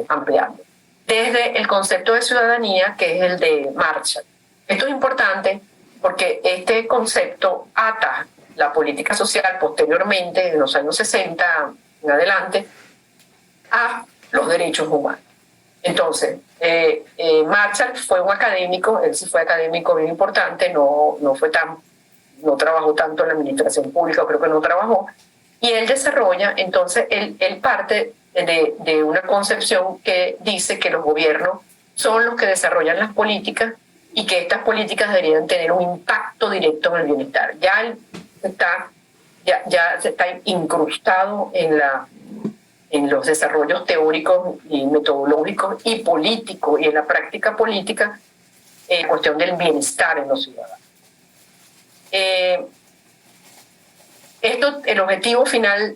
ampliando. Desde el concepto de ciudadanía, que es el de Marshall. Esto es importante porque este concepto ata la política social posteriormente, en los años 60 en adelante, a los derechos humanos. Entonces, Marshall fue un académico, él sí fue académico bien importante, no trabajó tanto en la administración pública, creo que no trabajó, y él desarrolla, entonces, él parte de una concepción que dice que los gobiernos son los que desarrollan las políticas y que estas políticas deberían tener un impacto directo en el bienestar. Ya se está incrustado en los desarrollos teóricos y metodológicos y políticos y en la práctica política, en cuestión del bienestar en los ciudadanos. El objetivo final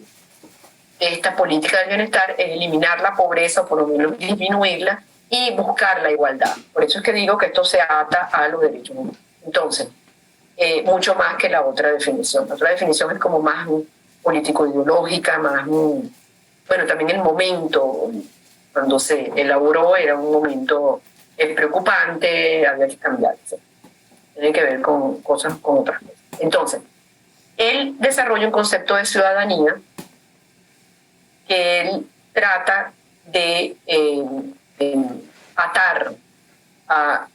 de esta política del bienestar es eliminar la pobreza, o por lo menos disminuirla, y buscar la igualdad. Por eso es que digo que esto se ata a los derechos humanos. Entonces, mucho más que la otra definición. La otra definición es como más político-ideológica, más... también el momento cuando se elaboró era un momento preocupante, había que cambiar. Tiene que ver con otras cosas. Entonces, él desarrolla un concepto de ciudadanía que él trata de atar a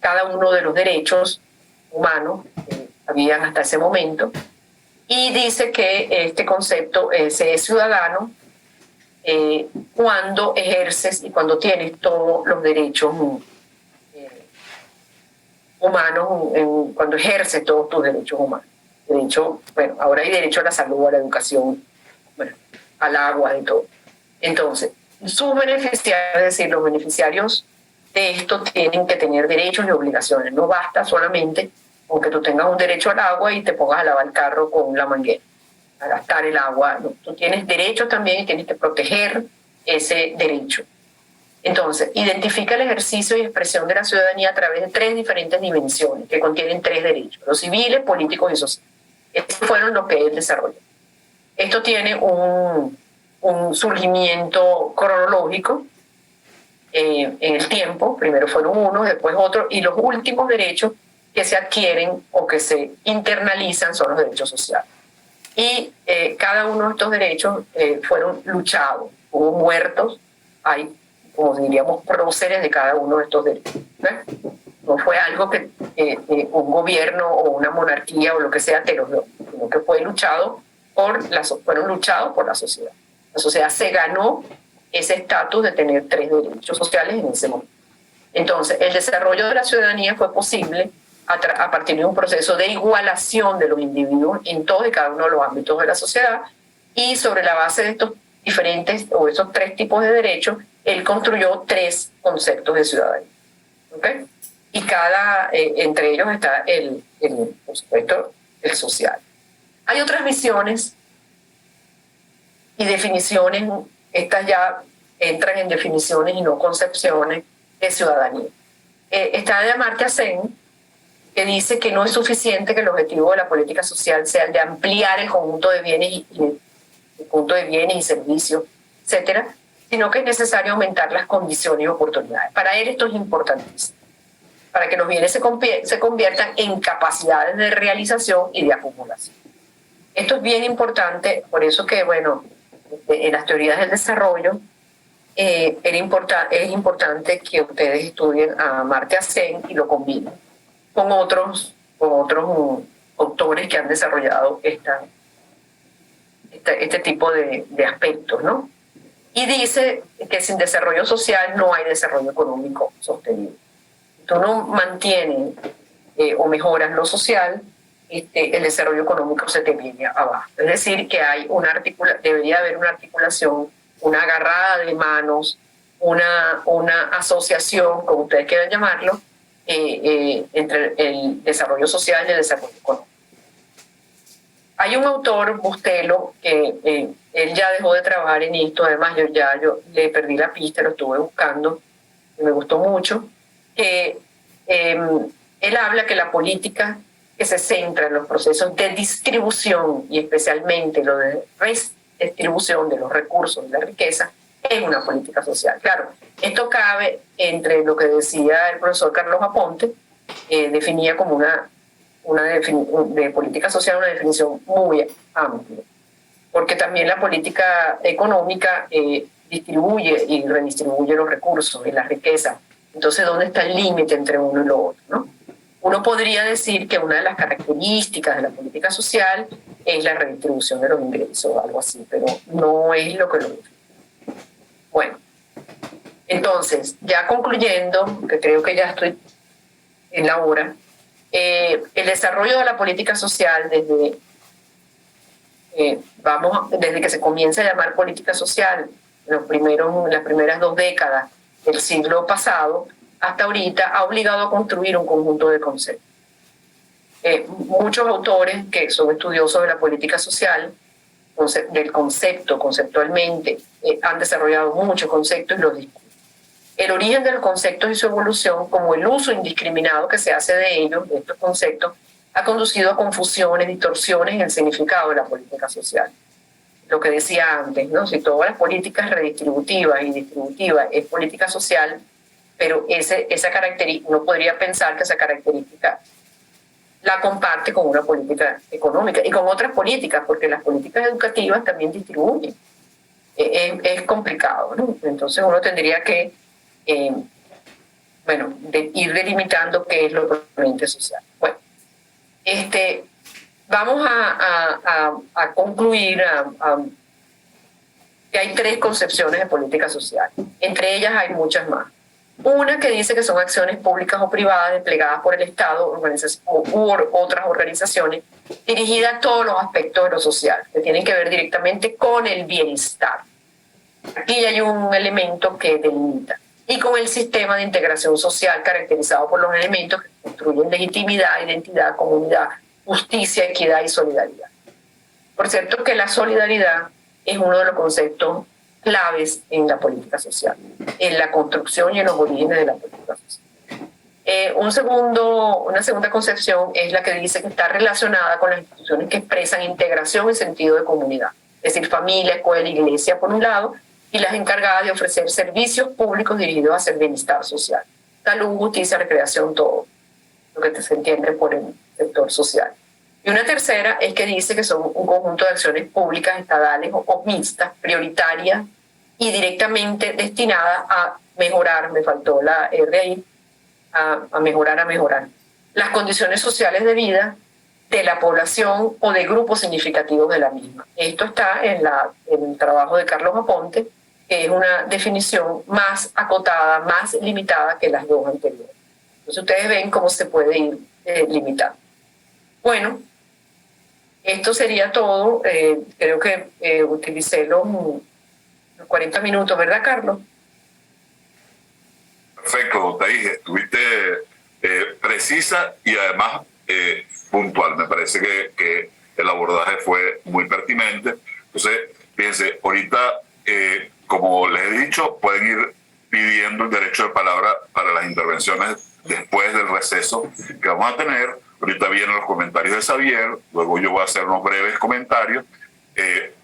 cada uno de los derechos humanos que habían hasta ese momento, y dice que este concepto se es ciudadano cuando ejerces y cuando tienes todos los derechos humanos, cuando ejerces todos tus derechos humanos. Ahora hay derecho a la salud, a la educación, al agua, y todo. Entonces, sus beneficiarios, es decir, los beneficiarios de esto tienen que tener derechos y obligaciones. No basta solamente aunque tú tengas un derecho al agua y te pongas a lavar el carro con la manguera, a gastar el agua. No, tú tienes derechos también y tienes que proteger ese derecho. Entonces, identifica el ejercicio y expresión de la ciudadanía a través de 3 diferentes dimensiones que contienen 3 derechos: los civiles, políticos y sociales. Estos fueron los que él desarrolló. Esto tiene un surgimiento cronológico en el tiempo. Primero fueron unos, después otros, y los últimos derechos que se adquieren o que se internalizan son los derechos sociales. Y cada uno de estos derechos fueron luchados, hubo muertos, hay, como diríamos, próceres de cada uno de estos derechos. No fue algo que un gobierno o una monarquía o lo que sea te los dio, sino que fueron luchados por la sociedad. La sociedad se ganó ese estatus de tener 3 derechos sociales en ese momento. Entonces, el desarrollo de la ciudadanía fue posible a partir de un proceso de igualación de los individuos en todos y cada uno de los ámbitos de la sociedad, y sobre la base de estos diferentes o esos 3 tipos de derechos, él construyó 3 conceptos de ciudadanía. ¿Okay? Y entre ellos está por supuesto, el social. Hay otras visiones y definiciones, estas ya entran en definiciones y no concepciones de ciudadanía. Está de Amartya Sen, que dice que no es suficiente que el objetivo de la política social sea el de ampliar el conjunto de bienes y servicios, etcétera, sino que es necesario aumentar las condiciones y oportunidades. Para él esto es importantísimo, para que los bienes se conviertan en capacidades de realización y de acumulación. Esto es bien importante, por eso que, bueno, en las teorías del desarrollo es importante que ustedes estudien a Amartya Sen y lo combinen con otros autores que han desarrollado este tipo de aspectos, ¿no? Y dice que sin desarrollo social no hay desarrollo económico sostenible. Si tú no mantienes o mejoras lo social, el desarrollo económico se te viene abajo. Es decir, que debería haber una articulación, una agarrada de manos, una asociación, como ustedes quieran llamarlo, entre el desarrollo social y el desarrollo económico. Hay un autor, Bustelo, que él ya dejó de trabajar en esto. Además yo le perdí la pista, lo estuve buscando y me gustó mucho, que él habla que la política que se centra en los procesos de distribución y especialmente lo de redistribución de los recursos y la riqueza es una política social. Claro, esto cabe entre lo que decía el profesor Carlos Aponte, definía como de política social una definición muy amplia, porque también la política económica distribuye y redistribuye los recursos y la riqueza. Entonces, ¿dónde está el límite entre uno y lo otro, no? Uno podría decir que una de las características de la política social es la redistribución de los ingresos o algo así, pero no es lo que lo define. Bueno, entonces, ya concluyendo, que creo que ya estoy en la hora, el desarrollo de la política social desde que se comienza a llamar política social, las primeras 2 décadas del siglo pasado, hasta ahorita, ha obligado a construir un conjunto de conceptos. Muchos autores que son estudiosos de la política social, del concepto, conceptualmente, han desarrollado muchos conceptos y los discuten. El origen de los conceptos y su evolución, como el uso indiscriminado que se hace de ellos, de estos conceptos, ha conducido a confusiones, distorsiones en el significado de la política social. Lo que decía antes, ¿no? Si todas las políticas redistributivas y distributivas es política social, pero esa característica, uno podría pensar que esa característica la comparte con una política económica y con otras políticas, porque las políticas educativas también distribuyen. Es complicado, ¿no? Entonces uno tendría que ir delimitando qué es lo realmente social. Bueno, vamos a concluir que hay 3 concepciones de política social. Entre ellas hay muchas más. Una que dice que son acciones públicas o privadas desplegadas por el Estado u otras organizaciones dirigidas a todos los aspectos de lo social, que tienen que ver directamente con el bienestar. Aquí hay un elemento que delimita. y con el sistema de integración social caracterizado por los elementos que construyen legitimidad, identidad, comunidad, justicia, equidad y solidaridad. Por cierto que la solidaridad es uno de los conceptos claves en la política social, en la construcción y en los orígenes de la política social. Una segunda concepción es la que dice que está relacionada con las instituciones que expresan integración en sentido de comunidad, es decir, familia, escuela, iglesia por un lado, y las encargadas de ofrecer servicios públicos dirigidos hacia el bienestar social, salud, justicia, recreación, todo lo que se entiende por el sector social. Y una tercera es que dice que son un conjunto de acciones públicas, estadales o mixtas, prioritarias y directamente destinadas a mejorar, me faltó la R ahí, a mejorar las condiciones sociales de vida de la población o de grupos significativos de la misma. Esto está en el trabajo de Carlos Aponte, que es una definición más acotada, más limitada que las dos anteriores. Entonces ustedes ven cómo se puede ir limitando. Bueno, esto sería todo. Creo que utilicé los 40 minutos, ¿verdad, Carlos? Perfecto, Thais, estuviste precisa y además puntual. Me parece que el abordaje fue muy pertinente. Entonces, fíjense, ahorita, como les he dicho, pueden ir pidiendo el derecho de palabra para las intervenciones después del receso que vamos a tener. Ahorita vienen los comentarios de Xavier, luego yo voy a hacer unos breves comentarios.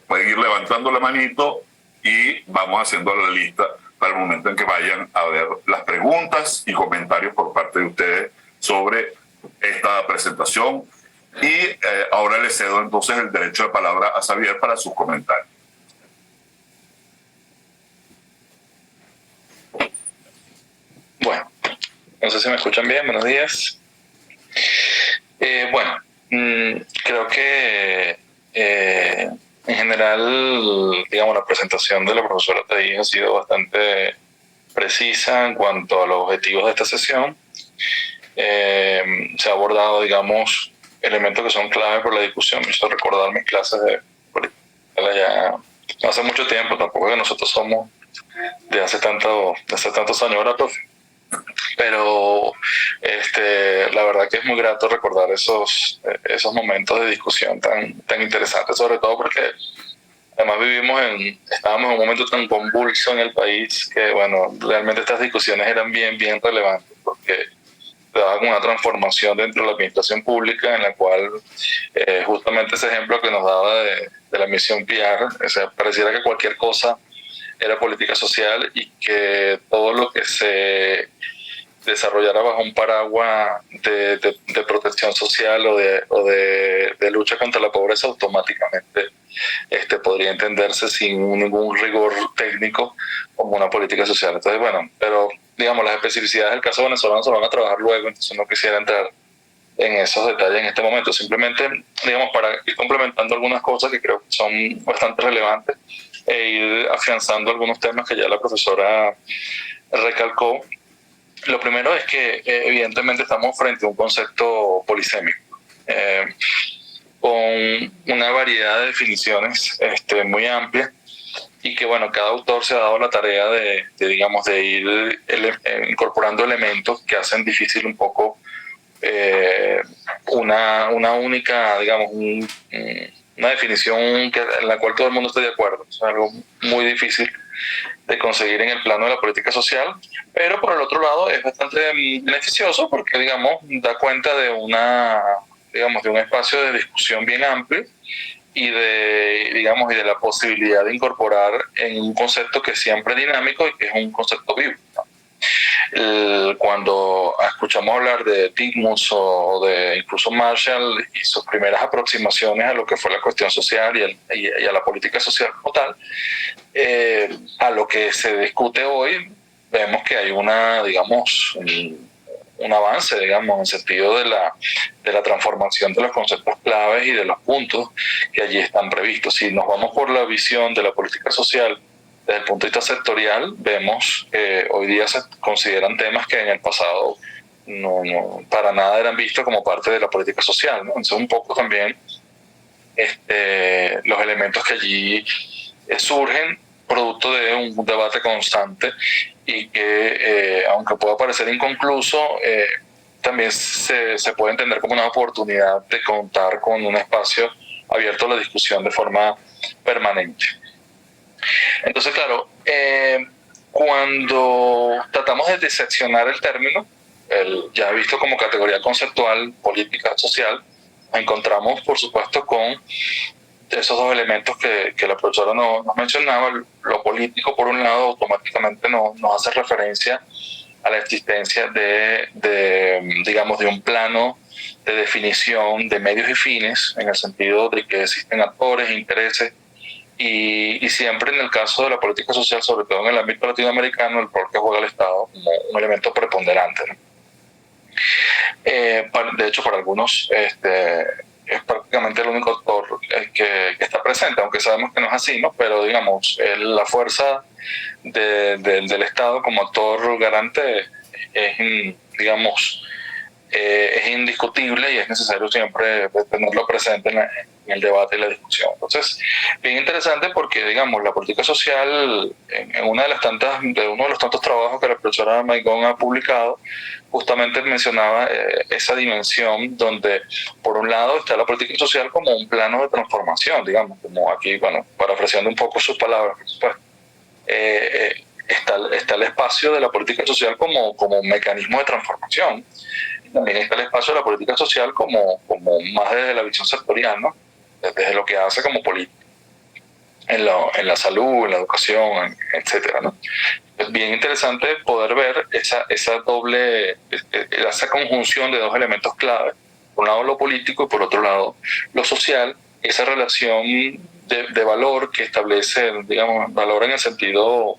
Pueden ir levantando la manito y vamos haciendo la lista para el momento en que vayan a ver las preguntas y comentarios por parte de ustedes sobre esta presentación. Y ahora le cedo entonces el derecho de palabra a Xavier para sus comentarios. Bueno, no sé si me escuchan bien, buenos días. Creo que en general, digamos, la presentación de la profesora Thais ha sido bastante precisa en cuanto a los objetivos de esta sesión. Se ha abordado, digamos, elementos que son clave para la discusión. Me hizo recordar mis clases de política ya hace mucho tiempo, tampoco que nosotros somos de hace tantos años, ahora, profe. Pero la verdad que es muy grato recordar esos momentos de discusión tan interesantes, sobre todo porque además estábamos en un momento tan convulso en el país que, bueno, realmente estas discusiones eran bien relevantes porque daban una transformación dentro de la administración pública en la cual justamente ese ejemplo que nos daba de la misión PR, o sea, pareciera que cualquier cosa era política social y que todo lo que se desarrollara bajo un paraguas de protección social o de lucha contra la pobreza automáticamente podría entenderse sin ningún rigor técnico como una política social. Entonces, bueno, pero digamos, las especificidades del caso venezolano se van a trabajar luego, entonces no quisiera entrar en esos detalles en este momento. Simplemente, digamos, para ir complementando algunas cosas que creo que son bastante relevantes e ir afianzando algunos temas que ya la profesora recalcó. Lo primero es que evidentemente estamos frente a un concepto polisémico, con una variedad de definiciones muy amplia y que, bueno, cada autor se ha dado la tarea de ir incorporando elementos que hacen difícil un poco una única, digamos, una definición en la cual todo el mundo esté de acuerdo. Es algo muy difícil de conseguir en el plano de la política social, pero por el otro lado es bastante beneficioso porque, digamos, da cuenta de un espacio de discusión bien amplio y de la posibilidad de incorporar en un concepto que es siempre dinámico y que es un concepto vivo, ¿no? Cuando escuchamos hablar de Titmuss o de incluso Marshall y sus primeras aproximaciones a lo que fue la cuestión social y a la política social como tal, a lo que se discute hoy, vemos que hay un avance, digamos, en el sentido de la transformación de los conceptos claves y de los puntos que allí están previstos. Si nos vamos por la visión de la política social desde el punto de vista sectorial, vemos que hoy día se consideran temas que en el pasado no para nada eran vistos como parte de la política social, ¿no? Entonces, un poco también los elementos que allí surgen producto de un debate constante y que, aunque pueda parecer inconcluso, también se puede entender como una oportunidad de contar con un espacio abierto a la discusión de forma permanente. Entonces, claro, cuando tratamos de diseccionar el término, ya visto como categoría conceptual, política, social, nos encontramos, por supuesto, con esos dos elementos que la profesora nos mencionaba. Lo político, por un lado, automáticamente nos hace referencia a la existencia digamos, de un plano de definición de medios y fines, en el sentido de que existen actores, intereses, y siempre en el caso de la política social, sobre todo en el ámbito latinoamericano, el rol que juega el Estado como un elemento preponderante, ¿no? De hecho, para algunos es prácticamente el único actor que está presente, aunque sabemos que no es así, ¿no? Pero digamos, la fuerza del Estado como actor garante es, digamos, es indiscutible y es necesario siempre tenerlo presente en el debate y la discusión. Entonces, bien interesante porque, digamos, la política social, en uno de los tantos trabajos que la profesora Maigón ha publicado, justamente mencionaba esa dimensión donde, por un lado, está la política social como un plano de transformación, digamos, como aquí, bueno, parafraseando un poco sus palabras, por supuesto. Está el espacio de la política social como un mecanismo de transformación. También está el espacio de la política social como más desde la visión sectorial, ¿no? Desde lo que hace como política, en la salud, en la educación, etcétera, ¿no? Es bien interesante poder ver esa conjunción de dos elementos clave. Por un lado lo político y por otro lado lo social, esa relación de valor que establece, digamos, valor en el sentido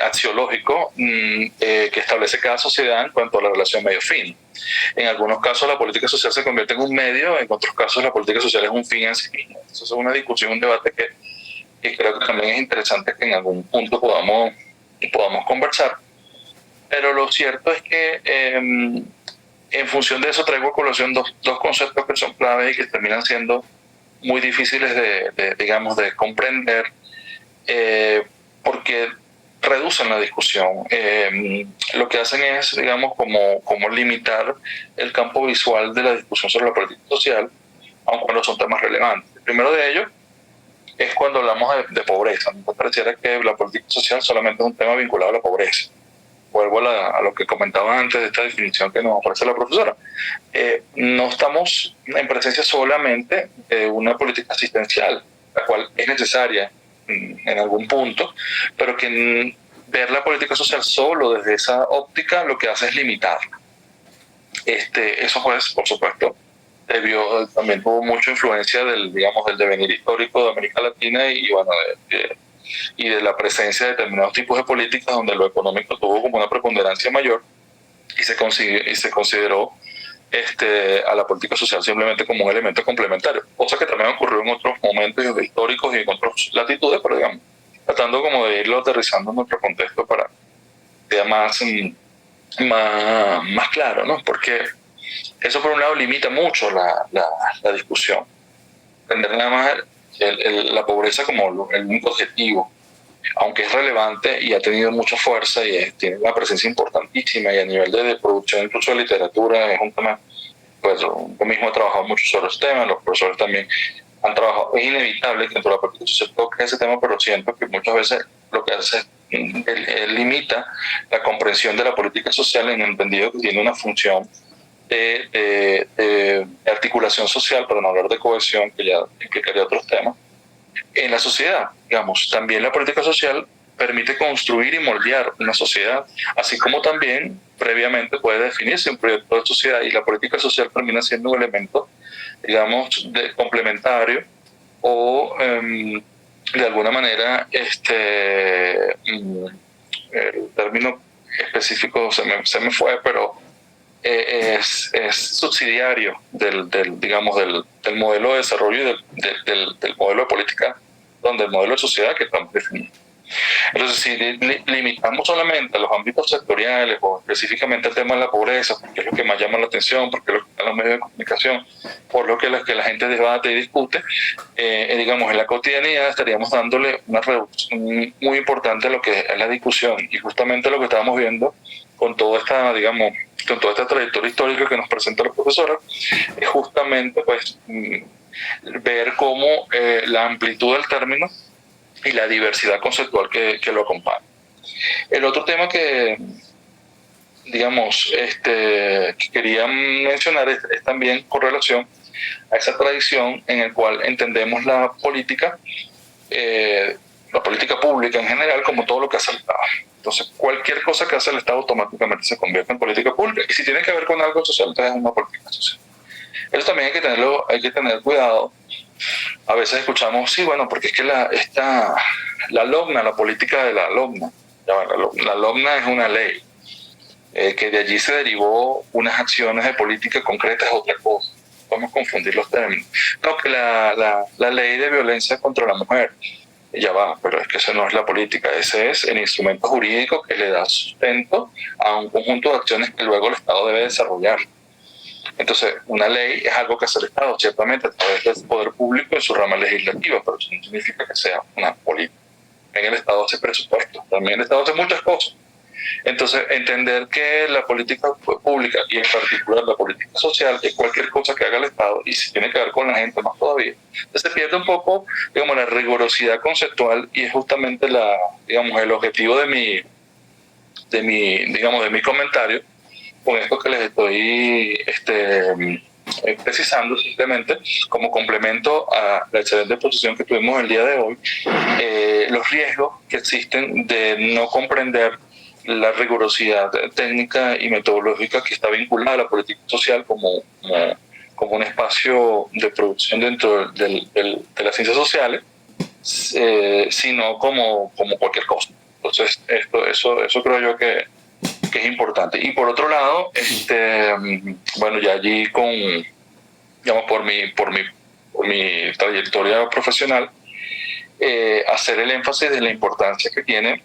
axiológico que establece cada sociedad en cuanto a la relación medio-fin. En algunos casos la política social se convierte en un medio, en otros casos la política social es un fin en sí mismo. Eso es una discusión, un debate que creo que también es interesante que en algún punto podamos conversar. Pero lo cierto es que en función de eso traigo a colación dos conceptos que son claves y que terminan siendo muy difíciles de comprender porque reducen la discusión. Lo que hacen es, digamos, como limitar el campo visual de la discusión sobre la política social, aun cuando son temas relevantes. El primero de ellos es cuando hablamos de pobreza. Me pareciera que la política social solamente es un tema vinculado a la pobreza. Vuelvo a lo que comentaba antes de esta definición que nos ofrece la profesora. No estamos en presencia solamente de una política asistencial, la cual es necesaria en algún punto, pero que ver la política social solo desde esa óptica lo que hace es limitarla. Eso pues, por supuesto, también tuvo mucha influencia del devenir histórico de América Latina y bueno, y de la presencia de determinados tipos de políticas donde lo económico tuvo como una preponderancia mayor y se consideró a la política social simplemente como un elemento complementario, cosa que también ocurrió en otros momentos históricos y en otras latitudes, pero digamos, tratando como de irlo aterrizando en nuestro contexto para que sea más claro, ¿no? Porque eso por un lado limita mucho la discusión. Entender nada más la pobreza como el único objetivo, aunque es relevante y ha tenido mucha fuerza y tiene una presencia importantísima y a nivel de producción incluso de literatura es un tema, pues yo mismo he trabajado mucho sobre ese tema, los profesores también han trabajado. Es inevitable que dentro de la política se toque ese tema, pero siento que muchas veces lo que hace es limita la comprensión de la política social en el entendido que tiene una función de articulación social, para no hablar de cohesión, que ya implicaría otros temas, en la sociedad. Digamos, también la política social permite construir y moldear una sociedad, así como también previamente puede definirse un proyecto de sociedad, y la política social termina siendo un elemento, digamos, complementario o de alguna manera el término específico se me fue, pero es subsidiario del modelo de desarrollo y del modelo de política, donde el modelo de sociedad que estamos definiendo. Entonces, si limitamos solamente a los ámbitos sectoriales o específicamente el tema de la pobreza, porque es lo que más llama la atención, porque es lo que está en los medios de comunicación, por lo que la gente debate y discute, digamos, en la cotidianidad estaríamos dándole una reducción muy importante a lo que es la discusión. Y justamente lo que estábamos viendo con toda esta, digamos, con toda esta trayectoria histórica que nos presenta la profesora, es justamente pues ver cómo la amplitud del término y la diversidad conceptual que lo acompaña. El otro tema que, digamos, que quería mencionar es también con relación a esa tradición en el cual entendemos la política pública en general como todo lo que hace el Estado. Entonces, cualquier cosa que hace el Estado automáticamente se convierte en política pública. Y si tiene que ver con algo social, entonces es una política social. Eso también hay que tener cuidado. A veces escuchamos, sí, bueno, porque es que la LOGNA, la política de la LOGNA, la LOGNA es una ley, que de allí se derivó unas acciones de política concretas, otra cosa. Vamos a confundir los términos. No, que la ley de violencia contra la mujer, ya va, pero es que esa no es la política, ese es el instrumento jurídico que le da sustento a un conjunto de acciones que luego el Estado debe desarrollar. Entonces, una ley es algo que hace el Estado, ciertamente, a través del poder público en su rama legislativa, pero eso no significa que sea una política. En el Estado hace presupuestos, también el Estado hace muchas cosas. Entonces, entender que la política pública y en particular la política social es cualquier cosa que haga el Estado y si tiene que ver con la gente más todavía. Entonces se pierde un poco, digamos, la rigurosidad conceptual y es justamente digamos, el objetivo de mi comentario con esto que les estoy precisando simplemente como complemento a la excelente exposición que tuvimos el día de hoy, los riesgos que existen de no comprender la rigurosidad técnica y metodológica que está vinculada a la política social como un espacio de producción dentro de las ciencias sociales, sino como cualquier cosa. Entonces, eso creo yo que es importante. Y por otro lado, bueno, ya allí digamos, por mi trayectoria profesional, hacer el énfasis de la importancia que tiene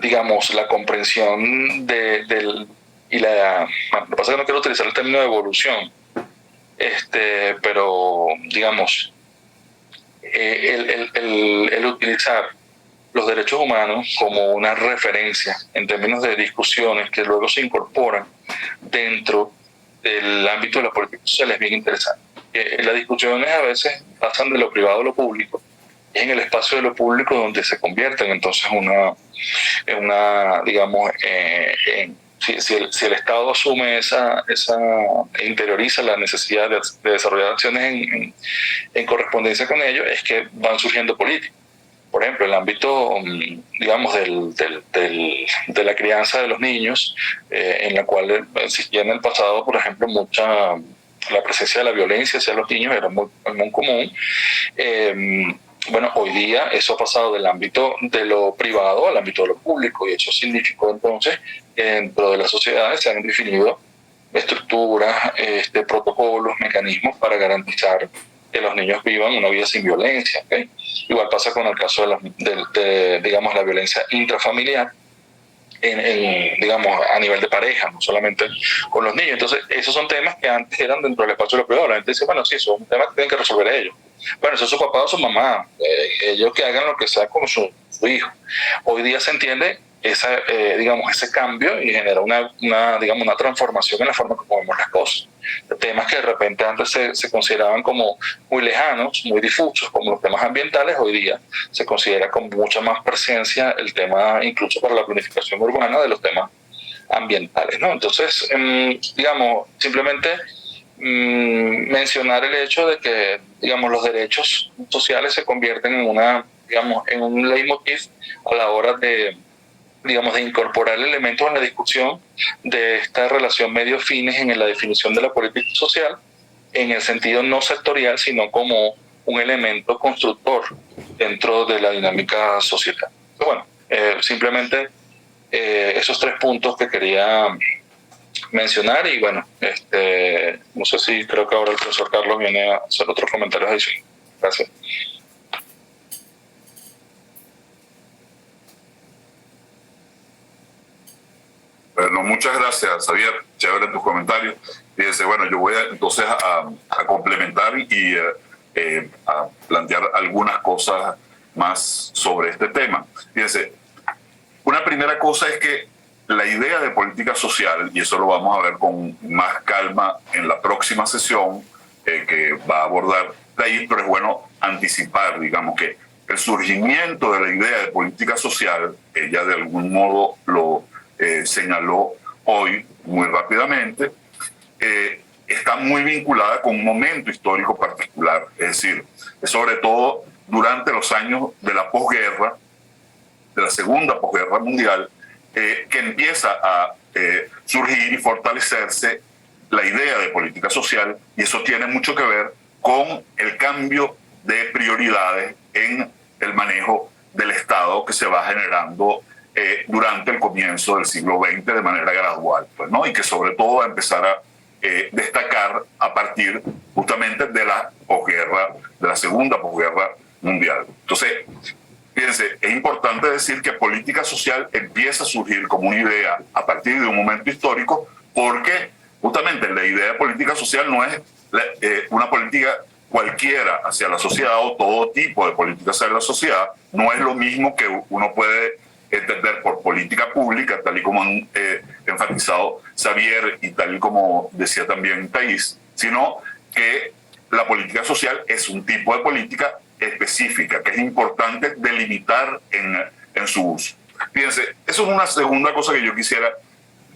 digamos, la comprensión bueno, lo que pasa es que no quiero utilizar el término de evolución, pero digamos, el utilizar los derechos humanos como una referencia en términos de discusiones que luego se incorporan dentro del ámbito de la política social es bien interesante. Las discusiones a veces pasan de lo privado a lo público, es en el espacio de lo público donde se convierten entonces digamos, si el Estado asume e interioriza la necesidad de desarrollar acciones en correspondencia con ello, es que van surgiendo políticas. Por ejemplo, el ámbito, digamos, de la crianza de los niños, en la cual existía en el pasado, por ejemplo, la presencia de la violencia hacia los niños era muy común. Bueno, hoy día eso ha pasado del ámbito de lo privado al ámbito de lo público y eso significó entonces que dentro de las sociedades se han definido estructuras, protocolos, mecanismos para garantizar que los niños vivan una vida sin violencia. ¿Okay? Igual pasa con el caso digamos, la violencia intrafamiliar, digamos, a nivel de pareja, no solamente con los niños. Entonces, esos son temas que antes eran dentro del espacio de lo privado. La gente dice, bueno, sí, eso es un tema que tienen que resolver ellos. Bueno, eso es su papá o su mamá. Ellos que hagan lo que sea con su hijo. Hoy día se entiende digamos, ese cambio y genera digamos, una transformación en la forma como vemos las cosas. Temas que de repente antes se consideraban como muy lejanos, muy difusos, como los temas ambientales, hoy día se considera con mucha más presencia el tema, incluso para la planificación urbana, de los temas ambientales, ¿no? Entonces, digamos, simplemente mencionar el hecho de que, digamos, los derechos sociales se convierten en un leitmotiv a la hora de incorporar elementos en la discusión de esta relación medios-fines en la definición de la política social, en el sentido no sectorial, sino como un elemento constructor dentro de la dinámica societal. Pero bueno, simplemente esos 3 puntos que quería mencionar y bueno, no sé si creo que ahora el profesor Carlos viene a hacer otros comentarios adicionales. Gracias. Bueno, muchas gracias, Xavier. Chévere tus comentarios. Fíjense, bueno, yo voy entonces a complementar y a plantear algunas cosas más sobre este tema. Fíjense, una primera cosa es que la idea de política social, y eso lo vamos a ver con más calma en la próxima sesión que va a abordar Thais, pero es bueno anticipar, digamos, que el surgimiento de la idea de política social, ella de algún modo lo señaló hoy muy rápidamente, está muy vinculada con un momento histórico particular, es decir, sobre todo durante los años de la posguerra, de la segunda posguerra mundial, que empieza a surgir y fortalecerse la idea de política social, y eso tiene mucho que ver con el cambio de prioridades en el manejo del Estado que se va generando durante el comienzo del siglo XX de manera gradual, pues, ¿no? Y que sobre todo va a empezar a destacar a partir justamente de la posguerra, de la segunda posguerra mundial. Entonces, fíjense, es importante decir que política social empieza a surgir como una idea a partir de un momento histórico, porque justamente la idea de política social no es una política cualquiera hacia la sociedad o todo tipo de política hacia la sociedad, no es lo mismo que uno puede entender por política pública, tal y como han enfatizado Xavier y tal y como decía también Thais, sino que la política social es un tipo de política específica, que es importante delimitar en su uso. Fíjense, eso es una segunda cosa que yo quisiera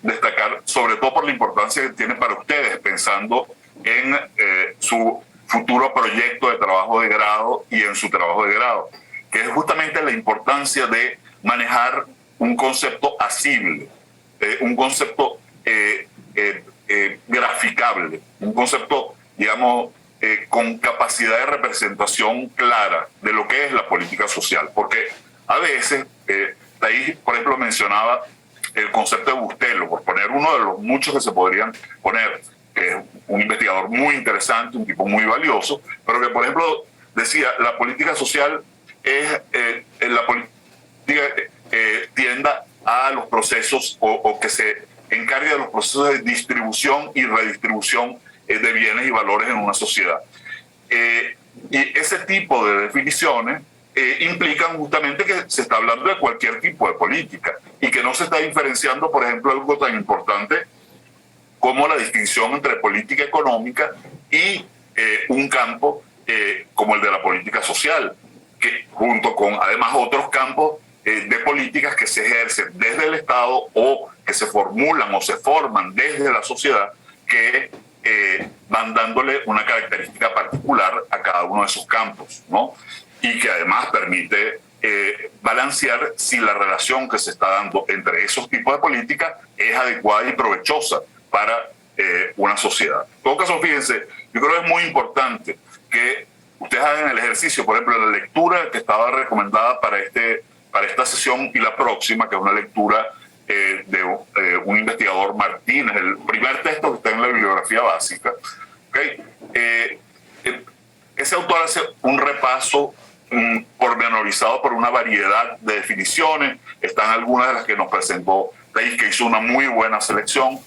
destacar, sobre todo por la importancia que tiene para ustedes, pensando en su futuro proyecto de trabajo de grado y en su trabajo de grado, que es justamente la importancia de manejar un concepto asible, un concepto graficable, un concepto, digamos, con capacidad de representación clara de lo que es la política social. Porque a veces, ahí, por ejemplo, mencionaba el concepto de Bustelo, por poner uno de los muchos que se podrían poner, que es un investigador muy interesante, un tipo muy valioso, pero que, por ejemplo, decía, la política social es la política tienda a los procesos o que se encargue de los procesos de distribución y redistribución de bienes y valores en una sociedad. Y ese tipo de definiciones implican justamente que se está hablando de cualquier tipo de política y que no se está diferenciando, por ejemplo, algo tan importante como la distinción entre política económica y un campo como el de la política social, que junto con además otros campos de políticas que se ejercen desde el Estado o que se formulan o se forman desde la sociedad, que van dándole una característica particular a cada uno de esos campos, ¿no? Y que además permite balancear si la relación que se está dando entre esos tipos de políticas es adecuada y provechosa para una sociedad. En todo caso, fíjense, yo creo que es muy importante que ustedes hagan el ejercicio, por ejemplo, la lectura que estaba recomendada para esta sesión y la próxima, que es una lectura de un investigador Martínez, el primer texto que está en la bibliografía básica. ¿Okay? Ese autor hace un repaso pormenorizado por una variedad de definiciones. Están algunas de las que nos presentó Thais, que hizo una muy buena selección,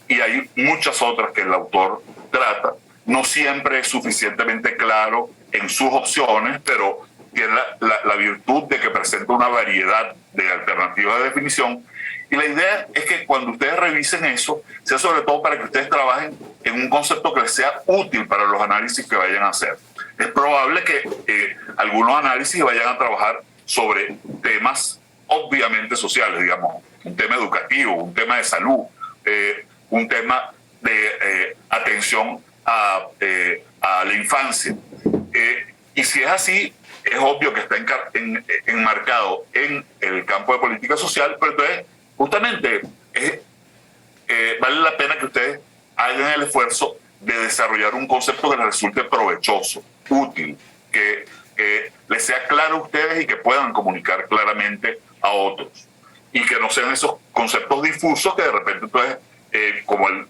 y hay muchas otras que el autor trata. No siempre es suficientemente claro en sus opciones, pero tiene la virtud de que presenta una variedad de alternativas de definición. Y la idea es que cuando ustedes revisen eso, sea sobre todo para que ustedes trabajen en un concepto que les sea útil para los análisis que vayan a hacer. Es probable que algunos análisis vayan a trabajar sobre temas obviamente sociales, digamos, un tema educativo, un tema de salud, un tema de atención a la infancia. Y si es así, es obvio que está enmarcado en el campo de política social, pero entonces justamente vale la pena que ustedes hagan el esfuerzo de desarrollar un concepto que les resulte provechoso, útil, que les sea claro a ustedes y que puedan comunicar claramente a otros. Y que no sean esos conceptos difusos que de repente entonces, como el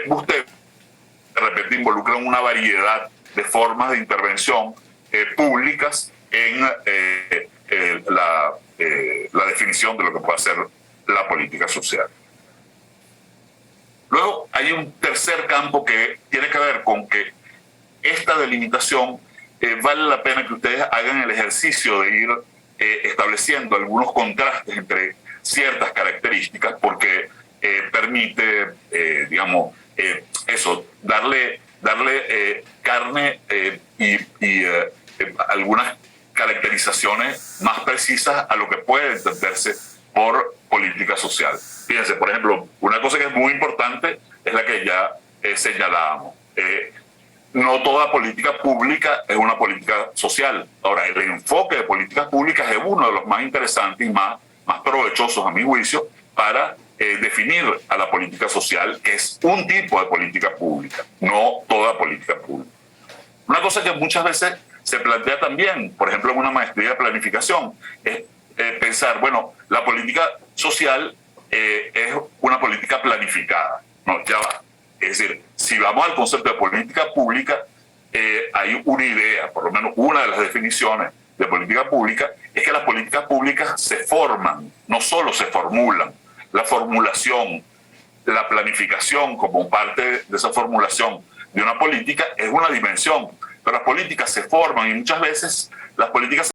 usted de repente involucran una variedad de formas de intervención públicas en la definición de lo que puede ser la política social. Luego hay un tercer campo que tiene que ver con que esta delimitación vale la pena que ustedes hagan el ejercicio de ir estableciendo algunos contrastes entre ciertas características, porque permite, digamos, eso, darle carne y algunas caracterizaciones más precisas a lo que puede entenderse por política social. Fíjense, por ejemplo, una cosa que es muy importante es la que ya señalábamos. No toda política pública es una política social. Ahora, el enfoque de políticas públicas es uno de los más interesantes y más provechosos, a mi juicio, para definir a la política social, que es un tipo de política pública, no toda política pública. Una cosa que muchas veces se plantea también, por ejemplo, en una maestría de planificación, es pensar, bueno, la política social es una política planificada. No, ya va. Es decir, si vamos al concepto de política pública, hay una idea, por lo menos una de las definiciones de política pública, es que las políticas públicas se forman, no solo se formulan. La formulación, la planificación como parte de esa formulación de una política es una dimensión, pero las políticas se forman y muchas veces las políticas